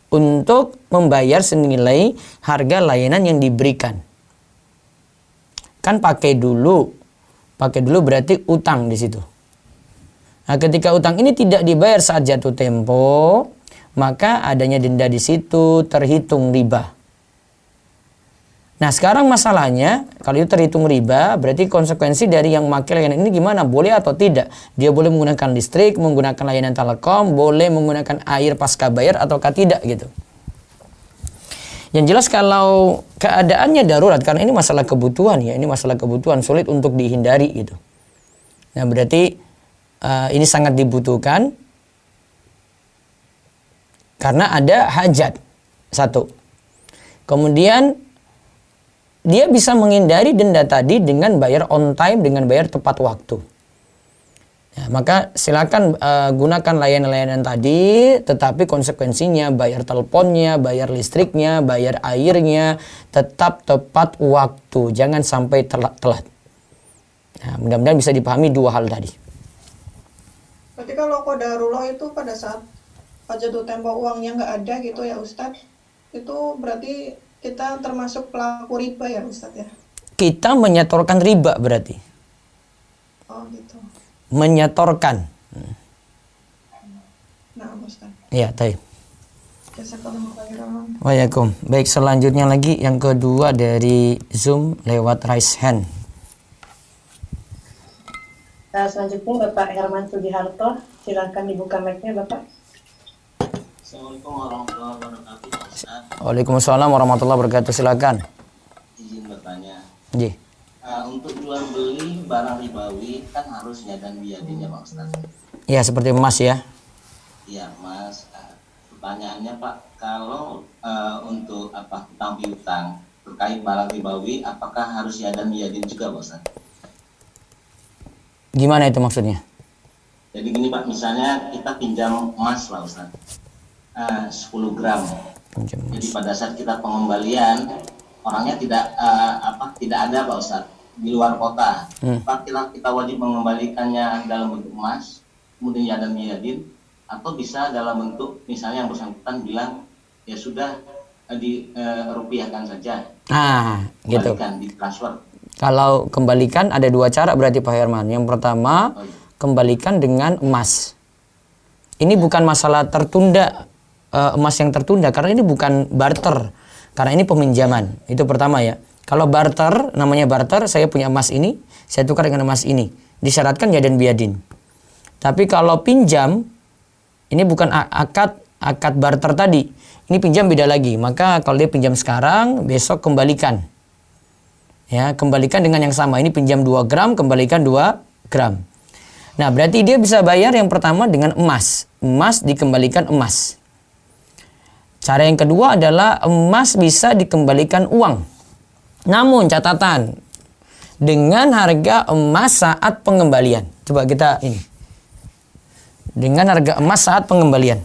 untuk membayar senilai harga layanan yang diberikan. Kan pakai dulu berarti utang di situ. Nah, ketika utang ini tidak dibayar saat jatuh tempo, maka adanya denda di situ terhitung riba. Nah, sekarang masalahnya kalau itu terhitung riba, berarti konsekuensi dari yang memakai layanan ini gimana? Boleh atau tidak? Dia boleh menggunakan listrik, menggunakan layanan telekom, boleh menggunakan air pasca bayar ataukah tidak gitu. Yang jelas kalau keadaannya darurat, karena ini masalah kebutuhan ya, ini masalah kebutuhan sulit untuk dihindari gitu. Nah, berarti ini sangat dibutuhkan karena ada hajat. Satu. Kemudian dia bisa menghindari denda tadi dengan bayar on time, dengan bayar tepat waktu. Ya, maka silakan gunakan layanan-layanan tadi, tetapi konsekuensinya bayar teleponnya, bayar listriknya, bayar airnya tetap tepat waktu, jangan sampai telat. Nah, mudah-mudahan bisa dipahami dua hal tadi. Berarti kalau qadarullah itu pada saat jatuh tempo uangnya nggak ada gitu ya Ustadz, itu berarti kita termasuk pelaku riba ya Ustadz ya? Kita menyetorkan riba berarti. Oh gitu. Menyetorkan. Nah Ustadz. Ya, baik. Jazakallahu khairan. Waalaikumsalam. Baik, selanjutnya lagi yang kedua dari Zoom lewat raise hand. Selanjutnya Bapak Herman Sugiharto, silakan dibuka mic-nya Bapak. Assalamualaikum warahmatullahi wabarakatuh, Pak Ustaz. Waalaikumsalam warahmatullahi wabarakatuh. Silakan. Izin bertanya. Ji. Untuk jual beli barang ribawi kan harus dan biadin ya Pak Ustaz. Ya, seperti emas ya. Iya Mas. Pertanyaannya Pak, kalau untuk utang piutang terkait barang ribawi, apakah harus dan biadin juga Pak Ustaz? Gimana itu maksudnya? Jadi gini Pak, misalnya kita pinjam emas lah Ustaz, 10 gram. Pinjam emas. Jadi pada saat kita pengembalian, orangnya tidak ada Pak Ustaz, di luar kota. Pak, kita wajib mengembalikannya dalam bentuk emas kemudian ya dan yadin, atau bisa dalam bentuk misalnya yang bersangkutan bilang ya sudah dirupiahkan saja, Gitu. kembalikan, ditransfer. Kalau kembalikan ada dua cara berarti Pak Herman. Yang pertama, kembalikan dengan emas. Ini bukan masalah tertunda, emas yang tertunda, karena ini bukan barter, karena ini peminjaman. Itu pertama ya. Kalau barter, namanya barter, saya punya emas ini, saya tukar dengan emas ini. Disyaratkan ya dan biadin. Tapi kalau pinjam, ini bukan akad barter tadi. Ini pinjam beda lagi. Maka kalau dia pinjam sekarang, besok kembalikan. Ya, kembalikan dengan yang sama. Ini pinjam 2 gram, kembalikan 2 gram. Nah, berarti dia bisa bayar yang pertama dengan emas. Emas dikembalikan emas. Cara yang kedua adalah emas bisa dikembalikan uang. Namun catatan, dengan harga emas saat pengembalian. Coba kita ini. Dengan harga emas saat pengembalian.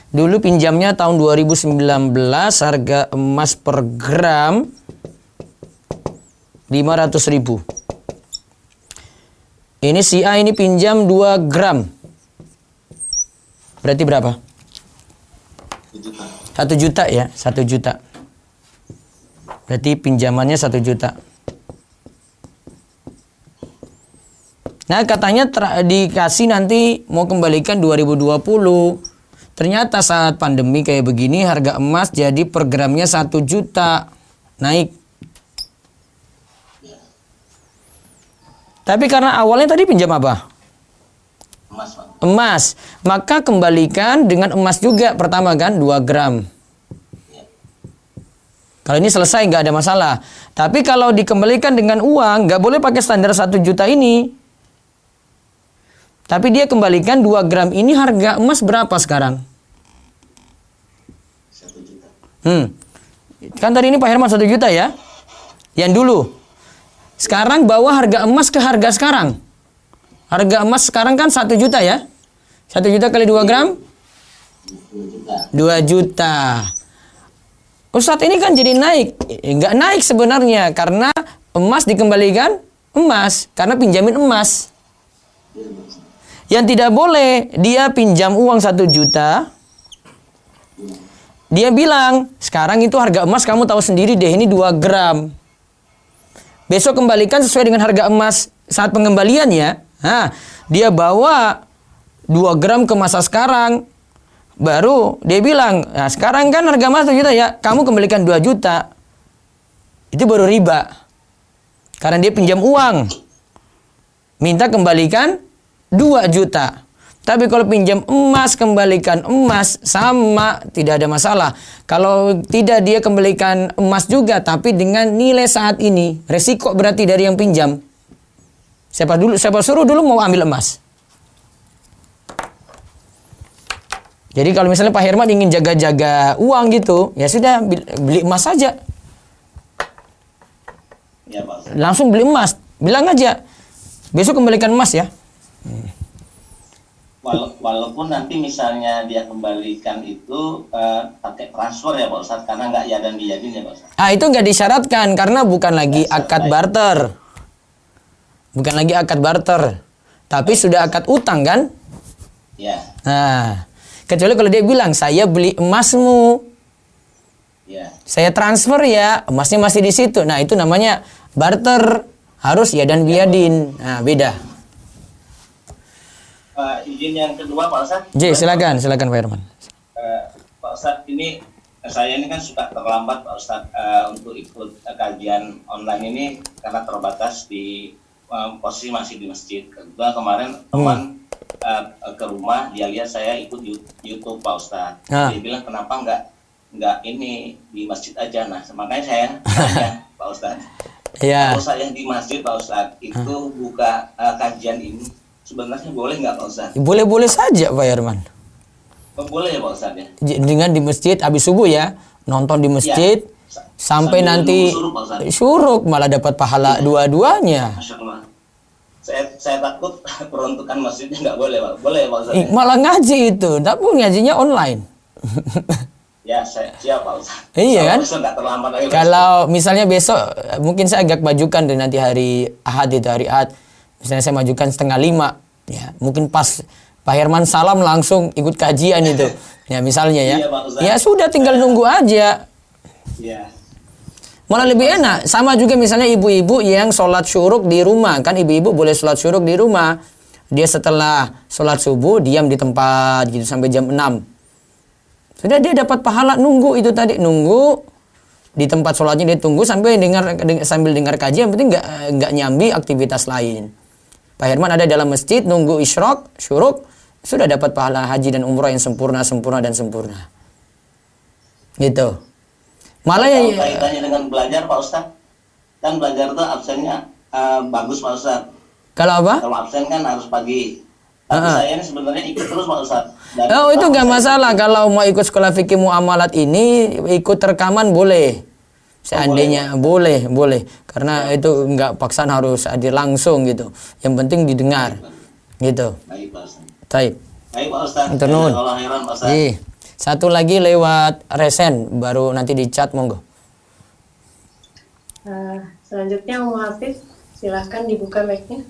Dulu pinjamnya tahun 2019, harga emas per gram 500.000. Ini si A ini pinjam 2 gram. Berarti berapa? 1 juta ya, 1 juta. Berarti pinjamannya 1 juta. Nah, katanya dikasih nanti mau kembalikan 2020. Ternyata saat pandemi kayak begini harga emas jadi per gramnya 1 juta. Naik. Tapi karena awalnya tadi pinjam apa? Emas, Pak. Emas. Maka kembalikan dengan emas juga pertama kan 2 gram. Kalau ini selesai nggak ada masalah. Tapi kalau dikembalikan dengan uang nggak boleh pakai standar 1 juta ini. Tapi dia kembalikan 2 gram ini harga emas berapa sekarang? 1 juta. Kan tadi ini Pak Herman 1 juta ya? Yang dulu. Sekarang bawa harga emas ke harga sekarang. Harga emas sekarang kan 1 juta ya? 1 juta kali 2 gram? 2 juta. 2 juta. Ustadz ini kan jadi naik. Nggak naik sebenarnya. Karena emas dikembalikan emas. Karena pinjamin emas. Yang tidak boleh, dia pinjam uang 1 juta. Dia bilang, sekarang itu harga emas kamu tahu sendiri deh, ini 2 gram. Besok kembalikan sesuai dengan harga emas saat pengembaliannya. Nah, dia bawa 2 gram ke masa sekarang. Baru dia bilang, nah sekarang kan harga emas 1 juta ya, kamu kembalikan 2 juta. Itu baru riba. Karena dia pinjam uang. Minta kembalikan 2 juta. Tapi kalau pinjam emas, kembalikan emas, sama, tidak ada masalah. Kalau tidak dia kembalikan emas juga, tapi dengan nilai saat ini. Resiko berarti dari yang pinjam. Siapa suruh dulu mau ambil emas. Jadi kalau misalnya Pak Herman ingin jaga-jaga uang gitu, ya sudah beli emas saja. Ya, Pak. Langsung beli emas. Bilang aja, besok kembalikan emas ya. Walaupun nanti misalnya dia kembalikan itu pakai transfer ya Pak Ustadz, karena nggak ya dan diyadin ya Pak Ustadz. Itu nggak disyaratkan karena bukan lagi akad barter. Bukan lagi akad barter. Tapi sudah akad utang kan? Ya. Nah, kecuali kalau dia bilang saya beli emasmu. Ya. Saya transfer ya, emasnya masih di situ. Nah, itu namanya barter. Harus ya dan biadin. Nah, beda. Izin yang kedua Pak Ustadz. Silakan Pak Herman. Pak Ustadz, ini saya ini kan suka terlambat Pak Ustadz untuk ikut kajian online ini karena terbatas di posisi masih di masjid. Kedua kemarin teman ke rumah, dia lihat saya ikut YouTube Pak Ustadz. Dia bilang kenapa nggak ini di masjid aja. Nah makanya saya tanya Pak Ustadz. Kalau saya di masjid Pak Ustadz itu buka kajian ini, sebenarnya boleh nggak Pak Ustadz? Boleh-boleh saja Pak Herman. Boleh ya Pak Ustadz ya? Dengan di masjid habis subuh ya, nonton di masjid sampai nanti syuruk malah dapat pahala dua-duanya. Masya Allah. Saya takut peruntukan masjidnya nggak boleh Pak. Boleh ya Pak Ustadz? Malah ngaji itu, tapi ngajinya online. Ya, siap Pak Ustadz. Iya kan? Nggak terlambat lagi. Kalau misalnya besok, mungkin saya agak majukan dari nanti hari Ahad itu, hari Ahad. Misalnya saya majukan 4:30. Ya, mungkin pas Pak Herman salam langsung ikut kajian itu. Ya, misalnya ya. Iya, Pak Ustadz. Ya sudah tinggal nunggu aja. Iya. Malah lebih enak. Sama juga misalnya ibu-ibu yang sholat syuruk di rumah. Kan ibu-ibu boleh sholat syuruk di rumah. Dia setelah sholat subuh diam di tempat gitu sampai jam 6. Sudah dia dapat pahala nunggu itu tadi. Nunggu di tempat sholatnya, dia tunggu sambil dengar kajian. Yang penting nggak nyambi aktivitas lain. Pak Herman ada dalam masjid nunggu isyraq, syuruk. Sudah dapat pahala haji dan umrah yang sempurna gitu. Malah Kalau ya kaitannya dengan belajar Pak Ustadz, kan belajar itu absennya bagus Pak Ustadz. kalau apa? Kalau absen kan harus pagi. Tapi saya ini sebenarnya ikut terus Pak Ustadz. Oh itu nggak masalah. Kalau mau ikut sekolah fikih muamalat ini ikut rekaman boleh. Seandainya boleh. Karena itu nggak paksaan harus hadir langsung gitu. Yang penting didengar gitu. Baik Pak Ustadz. Taib. Baik Pak Ustadz. Turun. Allah khairan Pak Ustadz. Satu lagi lewat resen, baru nanti di chat monggo. Selanjutnya Umu Hafiz, silahkan dibuka mic-nya.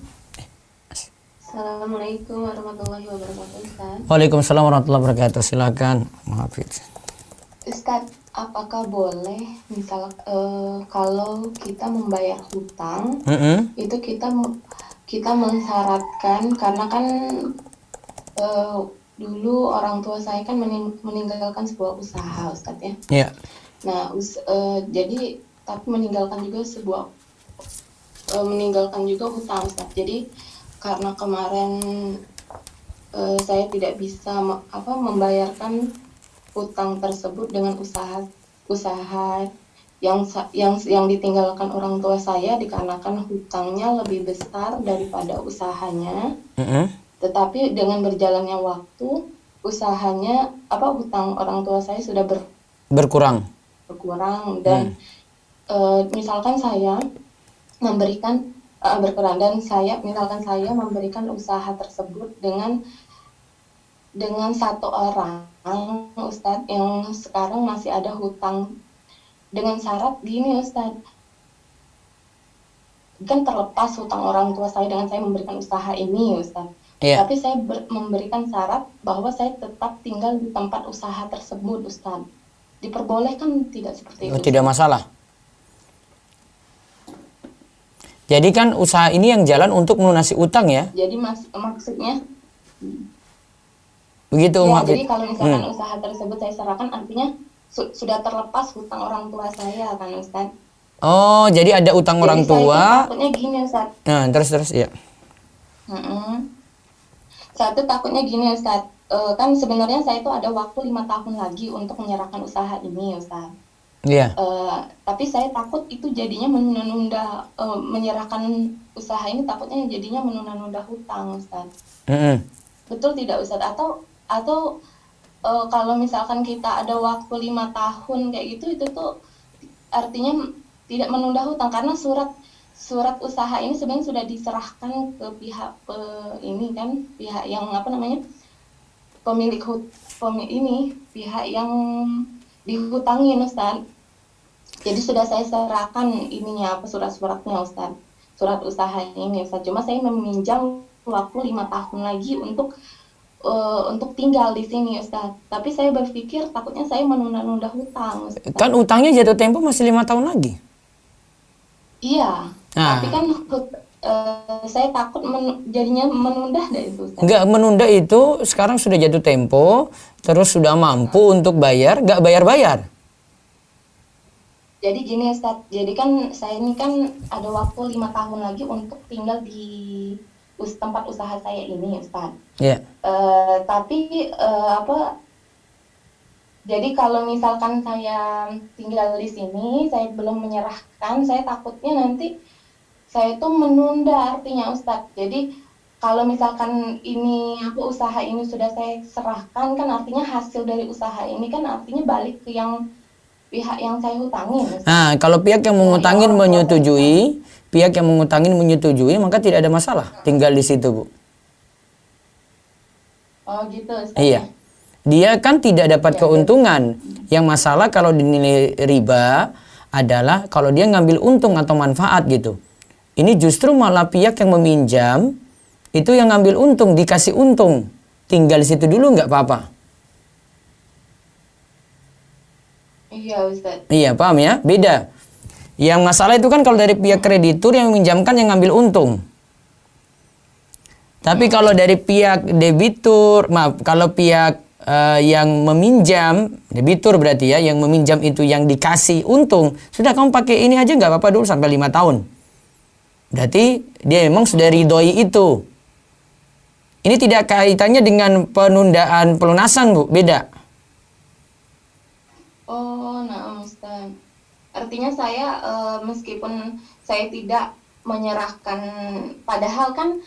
Assalamualaikum warahmatullahi wabarakatuh, Ustaz. Waalaikumsalam warahmatullahi wabarakatuh. Silakan, Hafiz. Ustaz, apakah boleh misal kalau kita membayar hutang itu kita mensyaratkan, karena kan dulu orang tua saya kan meninggalkan sebuah usaha, Ustaz ya. Iya. Nah, jadi tapi meninggalkan juga hutang, Ustaz. Jadi karena kemarin saya tidak bisa membayarkan hutang tersebut dengan usaha yang ditinggalkan orang tua saya, dikarenakan hutangnya lebih besar daripada usahanya. Tetapi dengan berjalannya waktu, usahanya hutang orang tua saya sudah berkurang dan misalkan saya memberikan berkurang, dan misalkan saya memberikan usaha tersebut dengan satu orang Ustadz yang sekarang masih ada hutang, dengan syarat gini Ustadz, kan terlepas hutang orang tua saya dengan saya memberikan usaha ini Ustadz. Tapi saya memberikan syarat bahwa saya tetap tinggal di tempat usaha tersebut, Ustaz. Diperbolehkan tidak seperti itu? Tidak masalah. Jadi kan usaha ini yang jalan untuk melunasi utang ya? Jadi maksudnya? Begitu, ya, jadi kalau misalkan usaha tersebut saya serahkan, artinya sudah terlepas hutang orang tua saya kan, Ustaz? Oh, jadi ada utang orang tua. Takutnya gini, Ustaz. Nah, terus ya. Satu, takutnya gini Ustaz, kan sebenarnya saya itu ada waktu 5 tahun lagi untuk menyerahkan usaha ini Ustaz. Iya. Tapi saya takut itu jadinya menunda menyerahkan usaha ini, takutnya jadinya menunda-nunda hutang Ustaz. Betul tidak Ustaz? Atau kalau misalkan kita ada waktu 5 tahun kayak gitu, itu tuh artinya tidak menunda hutang, karena surat usaha ini sebenarnya sudah diserahkan ke pihak pihak yang pihak yang dihutangin Ustaz. Jadi sudah saya serahkan surat-suratnya Ustaz, surat usaha ini Ustaz. Cuma saya meminjam waktu 5 tahun lagi untuk tinggal di sini Ustaz. Tapi saya berpikir takutnya saya menunda-nunda hutang Ustaz. Kan utangnya jatuh tempo masih 5 tahun lagi. Iya. Tapi kan saya takut jadinya menunda dari itu. Enggak menunda itu, sekarang sudah jatuh tempo, terus sudah mampu untuk bayar, enggak bayar-bayar. Jadi gini Ustaz, jadi kan saya ini kan ada waktu 5 tahun lagi untuk tinggal di tempat usaha saya ini Ustaz. Iya. Tapi jadi kalau misalkan saya tinggal di sini, saya belum menyerahkan, saya takutnya nanti saya itu menunda artinya Ustadz. Jadi kalau misalkan usaha ini sudah saya serahkan, kan artinya hasil dari usaha ini kan artinya balik ke pihak yang saya hutangin. Nah, kalau pihak yang mengutangin menyetujui, maka tidak ada masalah tinggal di situ, Bu. Oh gitu Ustadz. Iya. Dia kan tidak dapat keuntungan. Yang masalah kalau dinilai riba adalah kalau dia ngambil untung atau manfaat gitu. Ini justru malah pihak yang meminjam Itu yang ngambil untung, dikasih untung. Tinggal di situ dulu nggak apa-apa. Iya Ustaz. Iya, paham ya? Beda. Yang masalah itu kan kalau dari pihak kreditur yang meminjamkan yang ngambil untung. Tapi kalau dari pihak debitur, maaf, kalau pihak yang meminjam, debitur berarti ya, yang meminjam itu yang dikasih untung, sudah kamu pakai ini aja nggak apa-apa dulu sampai 5 tahun. Berarti dia memang sudah ridhoi itu. Ini tidak kaitannya dengan penundaan pelunasan, Bu, beda. Oh, nah Ustaz. Artinya saya meskipun saya tidak menyerahkan, padahal kan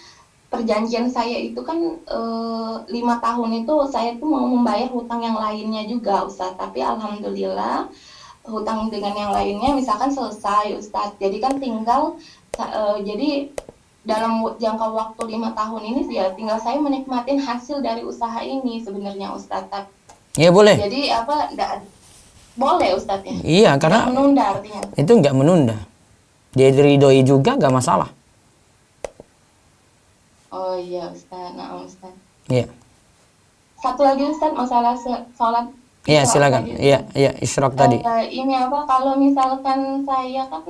perjanjian saya itu kan 5 tahun itu saya tuh mau membayar hutang yang lainnya juga Ustaz. Tapi alhamdulillah hutang dengan yang lainnya misalkan selesai Ustaz. Jadi kan tinggal jadi dalam jangka waktu 5 tahun ini ya tinggal saya menikmatin hasil dari usaha ini sebenarnya Ustaz. Ya boleh. Jadi boleh Ustaz ya? Iya, karena nggak menunda artinya. itu nggak menunda. Dia diridhoi juga nggak masalah. Oh iya Ustaz, nah Ustaz. Iya. Satu lagi Ustaz masalah sholat. Iya, isyraq silakan. tadi, Ustaz. Iya, iya, isyraq tadi. Ini apa kalau misalkan saya kan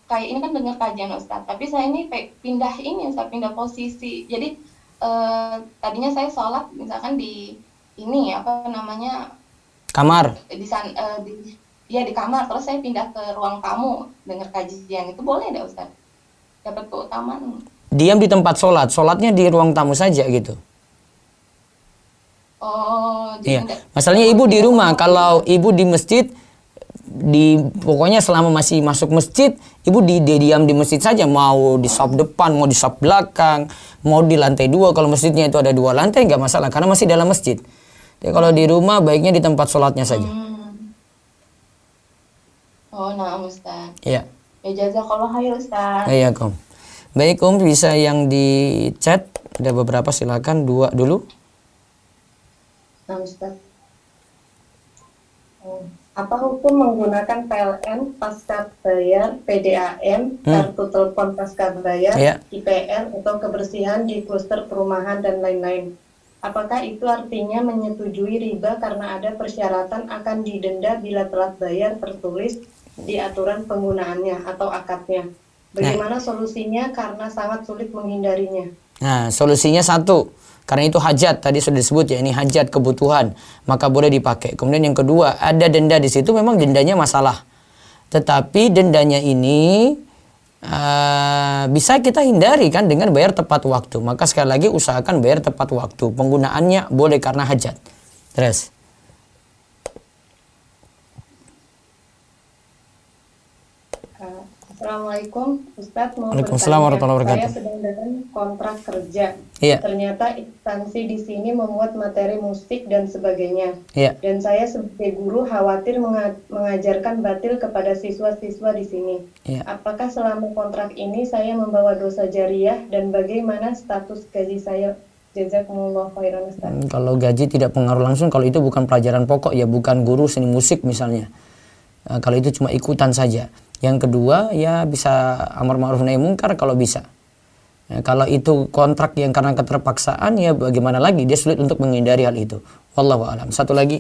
kayak ini kan dengar kajian Ustaz, tapi saya ini pindah ini Ustaz, pindah posisi. Jadi tadinya saya sholat misalkan di ini apa namanya Kamar. di kamar, terus saya pindah ke ruang tamu dengar kajian, itu boleh enggak Ustaz? Dapat keutamaan? Diam di tempat sholat, sholatnya di ruang tamu saja gitu. Oh, Iya. jadi Masalahnya ibu di rumah, kalau ibu di masjid, pokoknya selama masih masuk masjid, ibu diam di masjid saja. Mau di shop depan, mau di shop belakang, mau di lantai 2. Kalau masjidnya itu ada 2 lantai nggak masalah, karena masih dalam masjid. Jadi kalau di rumah baiknya di tempat sholatnya saja. Oh, nah Ustaz. Iya. Ya jazakallah khair Ustaz. Iya, Kom. Baik, Kom, bisa yang di chat. Ada beberapa, silakan 2 dulu. Nah, Ustaz. Apa hukum menggunakan PLN pasca bayar, PDAM, kartu telepon pasca bayar, Iya. IPN atau kebersihan di kluster perumahan dan lain-lain? Apakah itu artinya menyetujui riba karena ada persyaratan akan didenda bila telat bayar tertulis di aturan penggunaannya atau akadnya? Bagaimana solusinya karena sangat sulit menghindarinya? Nah, solusinya satu, karena itu hajat, tadi sudah disebut ya, ini hajat kebutuhan, maka boleh dipakai. Kemudian yang kedua, ada denda di situ, memang dendanya masalah. Tetapi dendanya ini bisa kita hindari kan dengan bayar tepat waktu. Maka sekali lagi usahakan bayar tepat waktu. Penggunaannya boleh karena hajat. Terus. Assalamualaikum, Ustadz mau Waalaikumsalam warahmatullahi wabarakatuh. Saya sedang dalam kontrak kerja. Iya. Ternyata instansi di sini memuat materi musik dan sebagainya. Iya. Dan saya sebagai guru khawatir mengajarkan batil kepada siswa-siswa di sini. Iya. Apakah selama kontrak ini saya membawa dosa jariah dan bagaimana status gaji saya? Jazakumullah khairan Ustadz. Kalau gaji tidak pengaruh langsung, kalau itu bukan pelajaran pokok, ya bukan guru seni musik misalnya. Kalau itu cuma ikutan saja. Yang kedua, ya bisa amar ma'ruf nahi mungkar kalau bisa. Ya, kalau itu kontrak yang karena keterpaksaan, ya bagaimana lagi, dia sulit untuk menghindari hal itu. Wallahu a'lam. Satu lagi.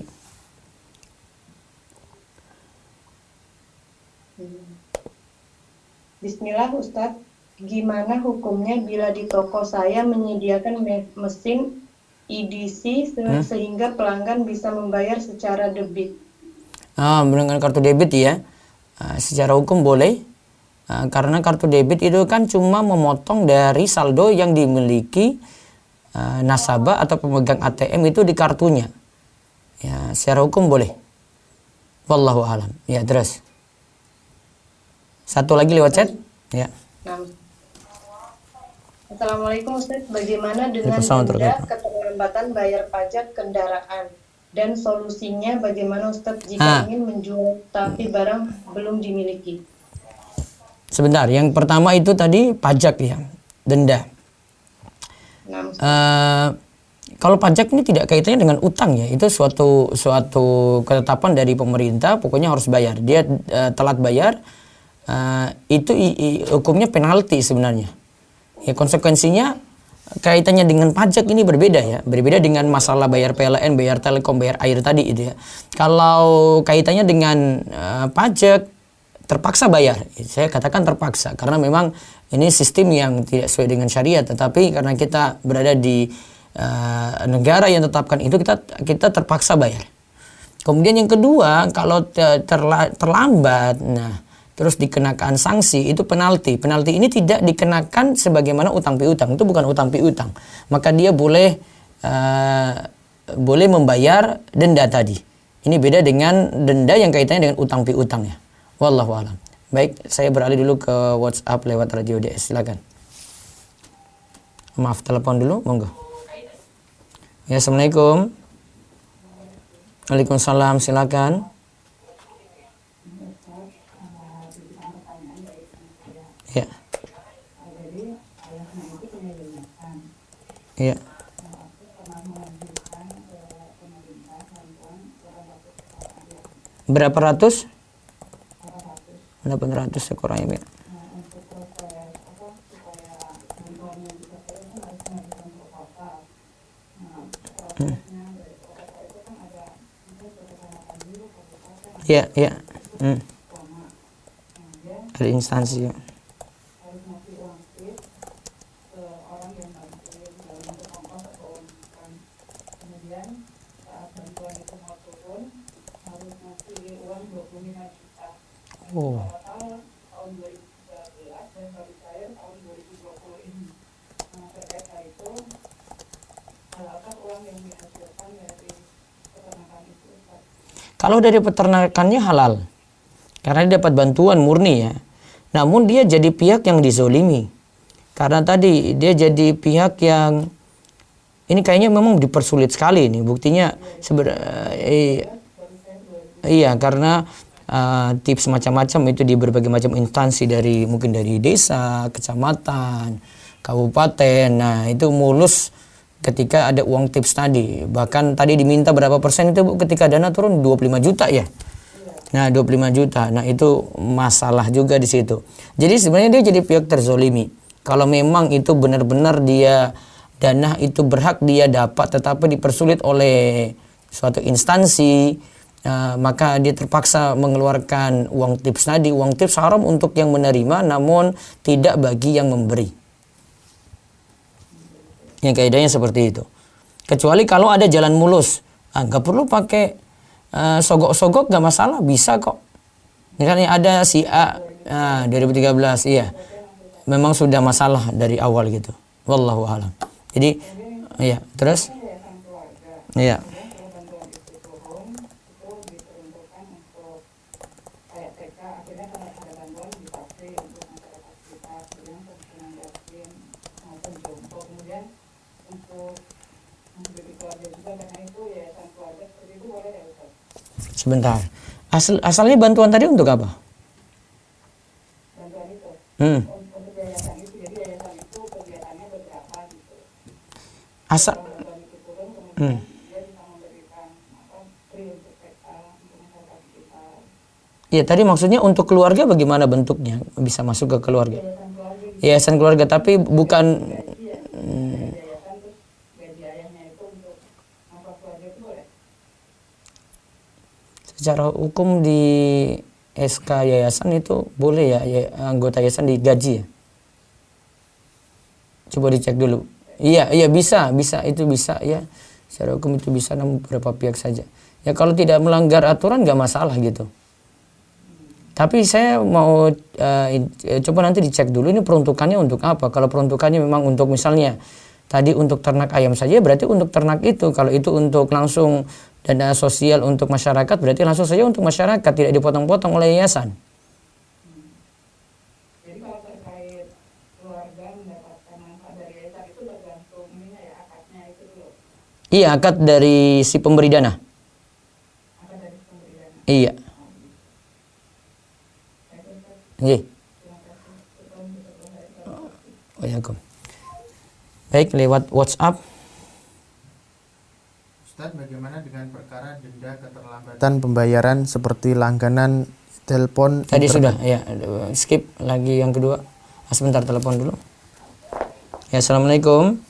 Bismillah Ustadz, gimana hukumnya bila di toko saya menyediakan mesin EDC sehingga pelanggan bisa membayar secara debit? Dengan kartu debit ya. Secara hukum boleh, karena kartu debit itu kan cuma memotong dari saldo yang dimiliki nasabah atau pemegang ATM itu di kartunya. Ya, secara hukum boleh. Wallahu alam. Ya, terus. Satu lagi lewat chat. Ya. Assalamualaikum Ustaz, bagaimana dengan denda keterlambatan bayar pajak kendaraan? Dan solusinya bagaimana Ustadz jika ingin menjual tapi barang belum dimiliki? Sebentar, yang pertama itu tadi pajak ya, denda. Kalau pajak ini tidak kaitannya dengan utang ya, itu suatu ketetapan dari pemerintah, pokoknya harus bayar. Dia telat bayar, itu hukumnya penalti sebenarnya. Ya konsekuensinya kaitannya dengan pajak ini berbeda ya. Berbeda dengan masalah bayar PLN, bayar Telekom, bayar air tadi itu ya. Kalau kaitannya dengan pajak terpaksa bayar. Saya katakan terpaksa karena memang ini sistem yang tidak sesuai dengan syariat, tetapi karena kita berada di negara yang tetapkan itu, kita terpaksa bayar. Kemudian yang kedua, kalau terlambat, nah terus dikenakan sanksi, itu penalti. Penalti ini tidak dikenakan sebagaimana utang piutang, itu bukan utang piutang. Maka dia boleh membayar denda tadi. Ini beda dengan denda yang kaitannya dengan utang piutang ya. Wallahu a'lam. Baik, saya beralih dulu ke WhatsApp lewat Radio DS. Silakan. Maaf, telepon dulu, monggo. Ya, assalamualaikum. Waalaikumsalam, silakan. Ya. Ya. Berapa ratus? 800 sekurangnya. Ya, ya. Ada instansi. Ya. Oh. Kalau dari peternakannya halal, karena dia dapat bantuan murni ya. Namun dia jadi pihak yang dizolimi, karena tadi dia jadi pihak yang ini kayaknya memang dipersulit sekali nih. Buktinya iya, karena tips macam-macam itu di berbagai macam instansi, dari mungkin dari desa, kecamatan, kabupaten. Nah itu mulus ketika ada uang tips tadi. Bahkan tadi diminta berapa persen itu Bu, ketika dana turun 25 juta ya. Nah 25 juta. Nah itu masalah juga di situ. Jadi sebenarnya dia jadi pihak terzolimi. Kalau memang itu benar-benar dia dana itu berhak dia dapat, tetapi dipersulit oleh suatu instansi, maka dia terpaksa mengeluarkan uang tips tadi. Uang tips haram untuk yang menerima, namun tidak bagi yang memberi. Yang kaidahnya seperti itu. Kecuali kalau ada jalan mulus, nggak perlu pakai sogok-sogok, nggak masalah, bisa kok. Misalnya ada si A 2013, iya, memang sudah masalah dari awal gitu. Wallahu a'lam. Jadi, iya, terus, iya. Sebentar. Asalnya bantuan tadi untuk apa? Bantuan itu. Untuk yayasan itu, jadi yayasan itu kegiatannya beberapa gitu. Asal. Dia bisa memberikan free untuk TK, untuk masyarakat sekitar. Iya, tadi maksudnya untuk keluarga bagaimana bentuknya? Bisa masuk ke keluarga? Yayasan keluarga, tapi bukan. Secara hukum di SK yayasan itu boleh ya, anggota yayasan digaji ya? Coba dicek dulu. Iya bisa itu bisa ya. Secara hukum itu bisa, namun beberapa pihak saja. Ya kalau tidak melanggar aturan nggak masalah gitu. Tapi saya mau coba nanti dicek dulu ini peruntukannya untuk apa. Kalau peruntukannya memang untuk misalnya tadi untuk ternak ayam saja, berarti untuk ternak itu. Kalau itu untuk langsung dana sosial untuk masyarakat, berarti langsung saja untuk masyarakat, tidak dipotong-potong oleh yayasan. Jadi kalau terkait keluarga mendapatkan manfaat dari yayasan itu tergantung akadnya itu dulu. Iya, akad dari si pemberi dana. Akad dari si pemberi dana. Iya. Iya. Waalaikumsalam. Baik, lewat WhatsApp. Ustaz, bagaimana dengan perkara denda keterlambatan pembayaran seperti langganan telepon tadi internet? Sudah ya, skip lagi yang kedua. Sebentar, telepon dulu ya. Assalamualaikum.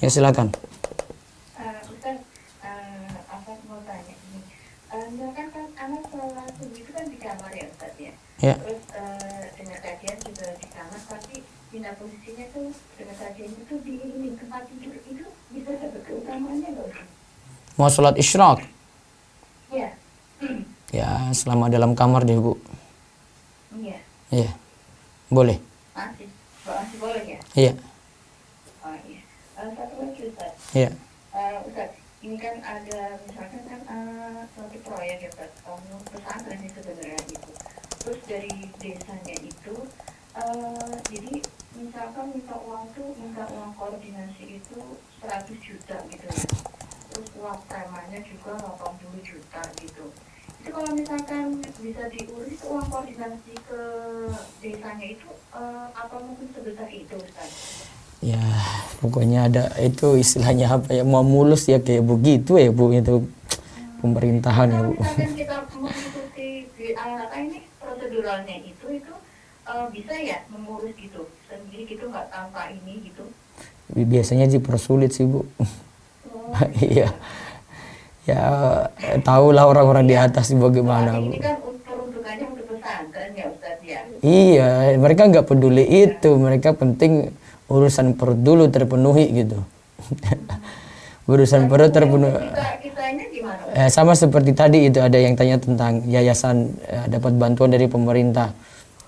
Ya silakan. Ustaz, apa mau tanya ini? Misalkan kan anak sholat subuh itu kan di kamar ya Ustaz ya. Ya. Terus dengan kajian juga di kamar, tapi pindah posisinya tuh dengan kajian itu di ini tempat tidur itu bisa dapat keutamaannya nggak Ustaz? Mau sholat isyraq? Iya. Ya, selama dalam kamar deh, Bu. Iya. Iya. Boleh. Masih boleh ya? Iya. Oh iya. Satu lagi Ustaz. Iya. Ustaz, ini kan ada misalkan kan suatu proyek ya Ustaz, pesantren sih sebenarnya itu. Terus dari desanya itu, jadi misalkan minta uang koordinasi itu 100 juta gitu ya. Terus uang premanya juga 80 juta gitu. Itu kalau misalkan bisa diurus uang koordinasi ke desanya itu, apa mungkin sebesar itu Ustaz? Ya, pokoknya ada itu istilahnya apa ya, mau mulus ya kayak begitu ya, Bu, itu pemerintahan ya, Bu. Kalau misalkan kita mengikuti ini proseduralnya itu bisa ya mengurus gitu sendiri gitu, nggak tanpa ini gitu. Biasanya dipersulit sih, Bu. Iya. Ya, tahulah orang-orang di atas bagaimana, Bu. Ini kan peruntukannya untuk pesantren ya Ustaz ya. Iya, mereka nggak peduli itu, mereka penting urusan perut dulu terpenuhi gitu. Urusan perut terpenuhi. Kitanya gimana? Sama seperti tadi itu ada yang tanya tentang yayasan dapat bantuan dari pemerintah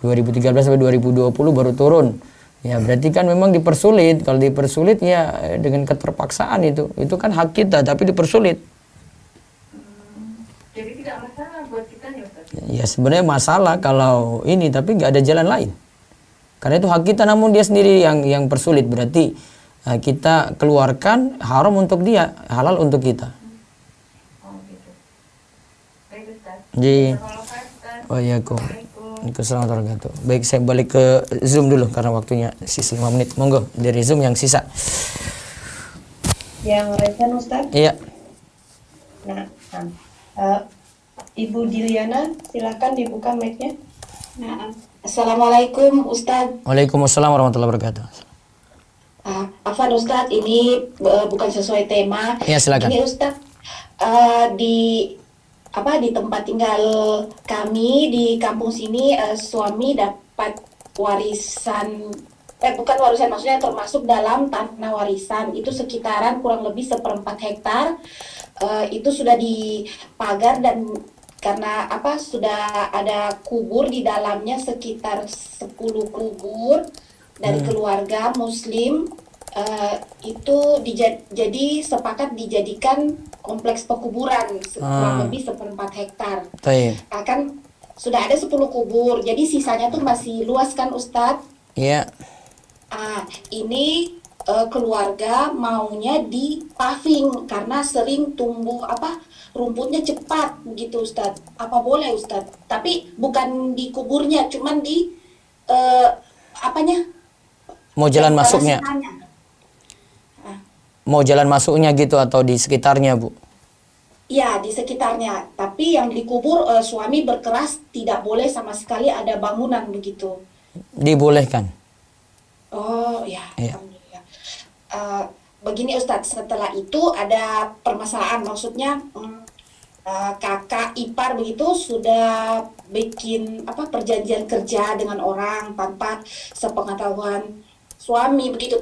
2013 sampai 2020 baru turun. Ya berarti kan memang dipersulit. Kalau dipersulit ya dengan keterpaksaan itu kan hak kita tapi dipersulit. Jadi tidak masalah buat kita ya Ustaz. Ya sebenarnya masalah kalau ini tapi nggak ada jalan lain. Karena itu hak kita namun dia sendiri yang persulit, berarti kita keluarkan haram untuk dia, halal untuk kita. Oh gitu. Baik Ustaz. Jadi, Kalau Ustaz. oh iya kok. Assalamualaikum. Baik, saya balik ke Zoom dulu karena waktunya sisa 5 menit. Monggo dari Zoom yang sisa. Yang resen Ustaz? Iya. Nah, Ibu Diliana, silakan dibuka mic-nya. Nah, Assalamualaikum Ustadz. Waalaikumsalam warahmatullahi wabarakatuh. Afwan Ustadz, ini bukan sesuai tema. Iya, silakan. Ini Ustadz, di tempat tinggal kami di kampung sini, suami dapat warisan, bukan warisan, maksudnya termasuk dalam tanah warisan itu sekitaran kurang lebih 1/4 hektar. Itu sudah dipagar dan karena sudah ada kubur di dalamnya sekitar 10 kubur dari keluarga muslim, itu jadi sepakat dijadikan kompleks pekuburan kurang lebih 1/4 hektar. Kan sudah ada 10 kubur, jadi sisanya tuh masih luas kan Ustadz? Iya. Ini keluarga maunya di paving karena sering tumbuh rumputnya cepat begitu Ustadz. Apa boleh Ustadz? Tapi bukan di kuburnya, cuman di mau jalan masuknya. Mau jalan masuknya gitu atau di sekitarnya, Bu? Iya, di sekitarnya. Tapi yang dikubur suami berkeras tidak boleh sama sekali ada bangunan begitu. Dibolehkan. Oh ya, iya. Alhamdulillah. Begini Ustadz, setelah itu ada permasalahan, maksudnya kakak ipar begitu sudah bikin perjanjian kerja dengan orang tanpa sepengetahuan suami begitu,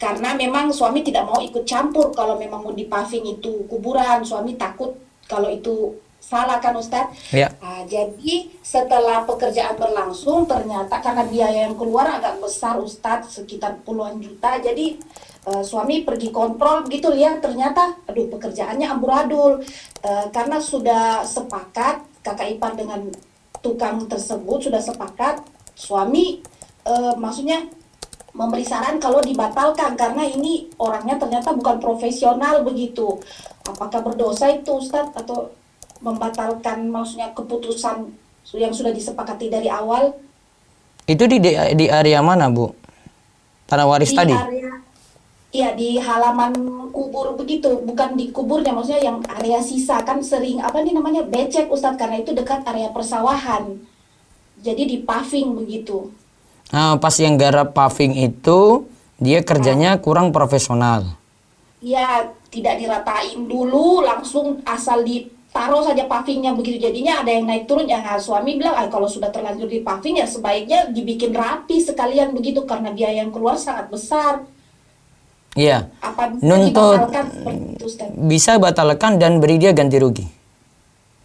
karena memang suami tidak mau ikut campur kalau memang mau dipaving itu kuburan, suami takut kalau itu salah kan Ustadz. Ya. Jadi setelah pekerjaan berlangsung ternyata karena biaya yang keluar agak besar Ustadz, sekitar puluhan juta, jadi suami pergi kontrol begitu, lihat ternyata pekerjaannya amburadul. Karena sudah sepakat kakak ipar dengan tukang tersebut sudah sepakat, suami maksudnya memberi saran kalau dibatalkan karena ini orangnya ternyata bukan profesional begitu. Apakah berdosa itu Ustadz atau membatalkan maksudnya keputusan yang sudah disepakati dari awal? Itu di area mana, Bu? Tanah waris tadi? Iya, di halaman kubur begitu, bukan di kuburnya, maksudnya yang area sisa kan sering becek Ustadz, karena itu dekat area persawahan. Jadi di paving begitu. Nah, pas yang garap paving itu Dia kerjanya kurang profesional. Ya, tidak diratain dulu, langsung asal ditaruh saja pavingnya begitu. Jadinya ada yang naik turun. Ya, suami bilang, kalau sudah terlanjur di paving ya sebaiknya dibikin rapi sekalian begitu karena biaya yang keluar sangat besar. Iya. Apa bisa Nuntut dibatalkan seperti itu, Ustaz? bisa batalkan dan beri dia ganti rugi.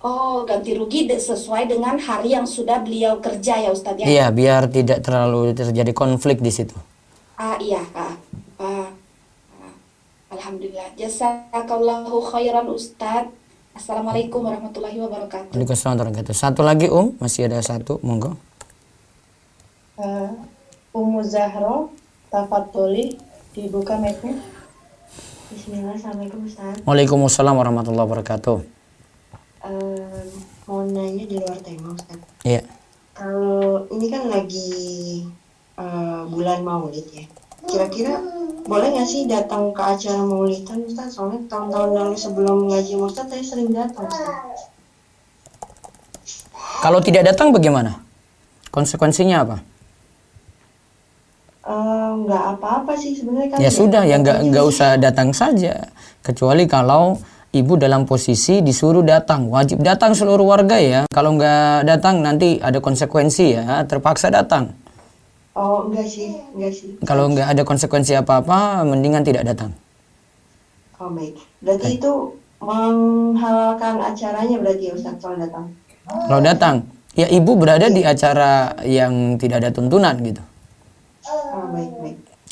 Oh, ganti rugi sesuai dengan hari yang sudah beliau kerja ya Ustaz ya? Iya, biar tidak terlalu terjadi konflik di situ. Iya, Alhamdulillah. Jazakallahu khairan Ustaz. Assalamualaikum warahmatullahi wabarakatuh. Waalaikumsalam warahmatullahi wabarakatuh. Satu lagi masih ada satu, monggo. Ummu Zahro, tafadholi, dibuka mic-nya. Bismillah, Assalamualaikum Ustaz. Waalaikumsalam warahmatullahi wabarakatuh. Mau nanya di luar tema Ustaz. Iya. Kalau ini kan lagi bulan Maulid ya. Kira-kira boleh nggak sih datang ke acara Maulidan Ustaz? Soalnya tahun-tahun lalu sebelum ngaji Ustaz saya sering datang Ustaz. Kalau tidak datang bagaimana? Konsekuensinya apa? Nggak apa-apa sih sebenarnya kan. Ya sudah, ya nggak usah datang saja. Kecuali kalau ibu dalam posisi disuruh datang, wajib datang seluruh warga ya. Kalau nggak datang nanti ada konsekuensi ya, terpaksa datang. Oh enggak sih. Kalau nggak ada konsekuensi apa-apa, mendingan tidak datang. Oh baik. Berarti itu menghalalkan acaranya berarti ya Ustaz soal datang. Kalau datang, ya ibu berada di acara yang tidak ada tuntunan gitu. Oh baik.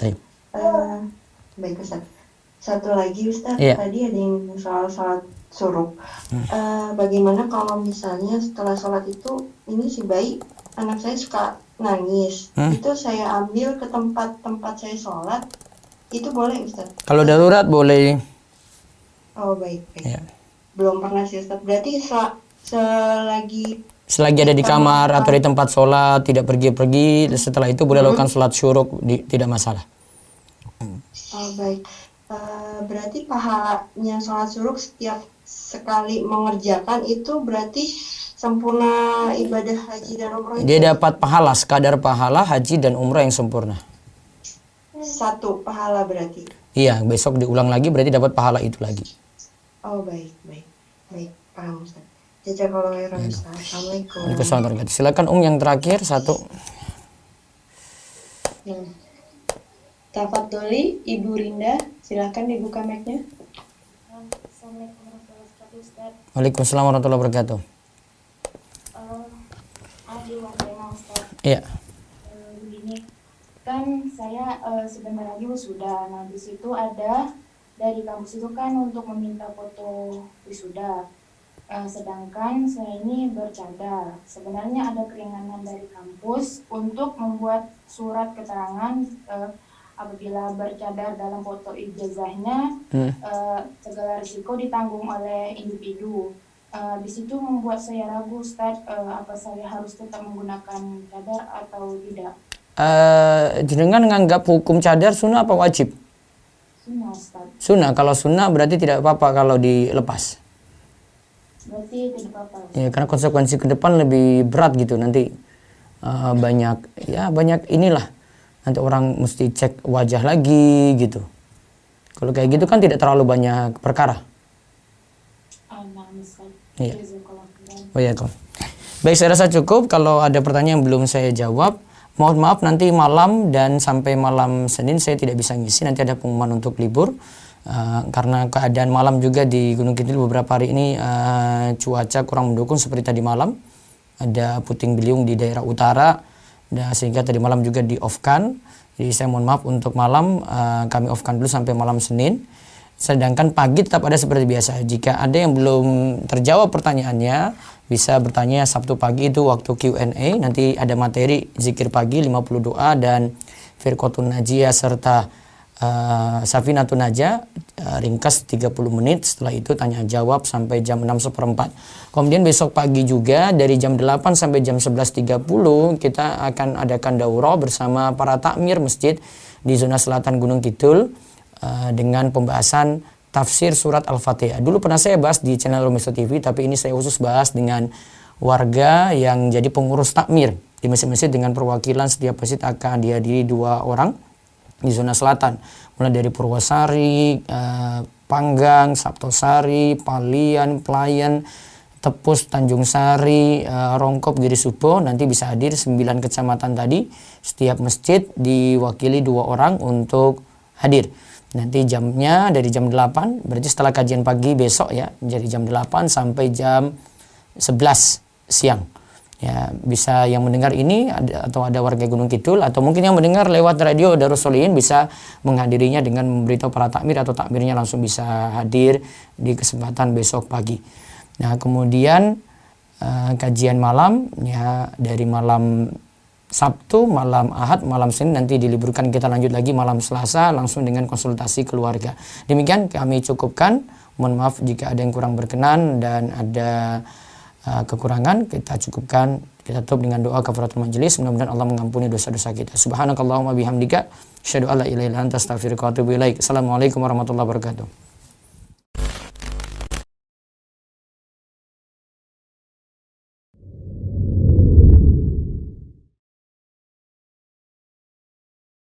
Baik. Baik Ustaz. Satu lagi Ustaz, Iya. tadi ada yang soal sholat suruh. Bagaimana kalau misalnya setelah sholat itu, ini si bayi, anak saya suka nangis. Itu saya ambil ke tempat saya sholat, itu boleh Ustaz? Kalau darurat boleh. Oh baik. Ya. Belum pernah sih Ustaz. Berarti Selagi ada di kamar atau di tempat sholat, tidak pergi-pergi, setelah itu boleh lakukan sholat syuruk, tidak masalah. Oh baik. Berarti pahalanya sholat syuruk setiap sekali mengerjakan itu berarti sempurna ibadah haji dan umroh itu? Dia dapat pahala, sekadar pahala haji dan umrah yang sempurna. Satu pahala berarti? Iya, besok diulang lagi berarti dapat pahala itu lagi. Oh baik, paham Ustaz. Jazakallahu khairan Ustaz. Assalamualaikum. Waalaikumsalam. Silakan yang terakhir satu. Tafadholi, Ibu Rinda, silakan dibuka mic-nya. Assalamualaikum warahmatullahi wabarakatuh Ustaz. Waalaikumsalam warahmatullahi wabarakatuh. Ustaz. Iya. Begini, kan saya sebentar lagi wisuda. Nah di situ ada dari kampus itu kan untuk meminta foto wisuda. Sedangkan saya ini bercadar. Sebenarnya ada keringanan dari kampus untuk membuat surat keterangan apabila bercadar dalam foto ijazahnya segala risiko ditanggung oleh individu. Di situ membuat saya ragu Ustaz, apa saya harus tetap menggunakan cadar atau tidak? Jenengan menganggap hukum cadar sunnah apa wajib? Sunnah Ustaz. Sunnah. Kalau sunnah berarti tidak apa-apa kalau dilepas. Berarti tidak apa-apa Ustaz. Ya, karena konsekuensi ke depan lebih berat gitu nanti. Banyak inilah. Nanti orang mesti cek wajah lagi gitu. Kalau kayak gitu kan tidak terlalu banyak perkara. Iya. Oh iya, kok. Baik, saya rasa cukup. Kalau ada pertanyaan yang belum saya jawab, mohon maaf nanti malam dan sampai malam Senin saya tidak bisa ngisi. Nanti ada pengumuman untuk libur. Karena keadaan malam juga di Gunung Kidul beberapa hari ini cuaca kurang mendukung seperti tadi malam. Ada puting beliung di daerah utara, sehingga tadi malam juga di off-kan. Jadi saya mohon maaf untuk malam, kami off-kan dulu sampai malam Senin. Sedangkan pagi tetap ada seperti biasa. Jika ada yang belum terjawab pertanyaannya, bisa bertanya Sabtu pagi itu waktu Q&A. Nanti ada materi zikir pagi 50 doa dan firqatun najiyah serta safinatun najah, ringkas 30 menit. Setelah itu tanya jawab sampai jam 6:15. Kemudian besok pagi juga dari jam 8 sampai jam 11.30 kita akan adakan daurah bersama para takmir masjid di zona selatan Gunung Kidul dengan pembahasan tafsir surat Al-Fatihah. Dulu pernah saya bahas di channel Romeso TV, tapi ini saya khusus bahas dengan warga yang jadi pengurus takmir di masjid-masjid dengan perwakilan setiap masjid akan dihadiri 2 orang. di zona selatan, mulai dari Purwosari, Panggang, Saptosari, Palian, Pelayan, Tepus, Tanjung Sari, Rongkop, Giri Subo. Nanti bisa hadir 9 kecamatan tadi. Setiap masjid diwakili 2 orang untuk hadir. Nanti jamnya dari jam 8, berarti setelah kajian pagi besok ya, dari jam 8 sampai jam 11 siang. Ya, bisa yang mendengar ini atau ada warga Gunung Kidul atau mungkin yang mendengar lewat radio Darus Sholihin bisa menghadirinya dengan memberitahu para takmir atau takmirnya langsung bisa hadir di kesempatan besok pagi. Nah, kemudian kajian malam ya dari malam Sabtu, malam Ahad, malam Senin nanti diliburkan, kita lanjut lagi malam Selasa langsung dengan konsultasi keluarga. Demikian kami cukupkan. Mohon maaf jika ada yang kurang berkenan dan ada kekurangan, kita cukupkan. Kita tutup dengan doa kafaratul majelis. Mudah-mudahan Allah mengampuni dosa-dosa kita. Subhanakallahumma bihamdika asyhadu an la ilaha illa anta astaghfiruka wa atubu ilaik. Assalamualaikum warahmatullahi wabarakatuh.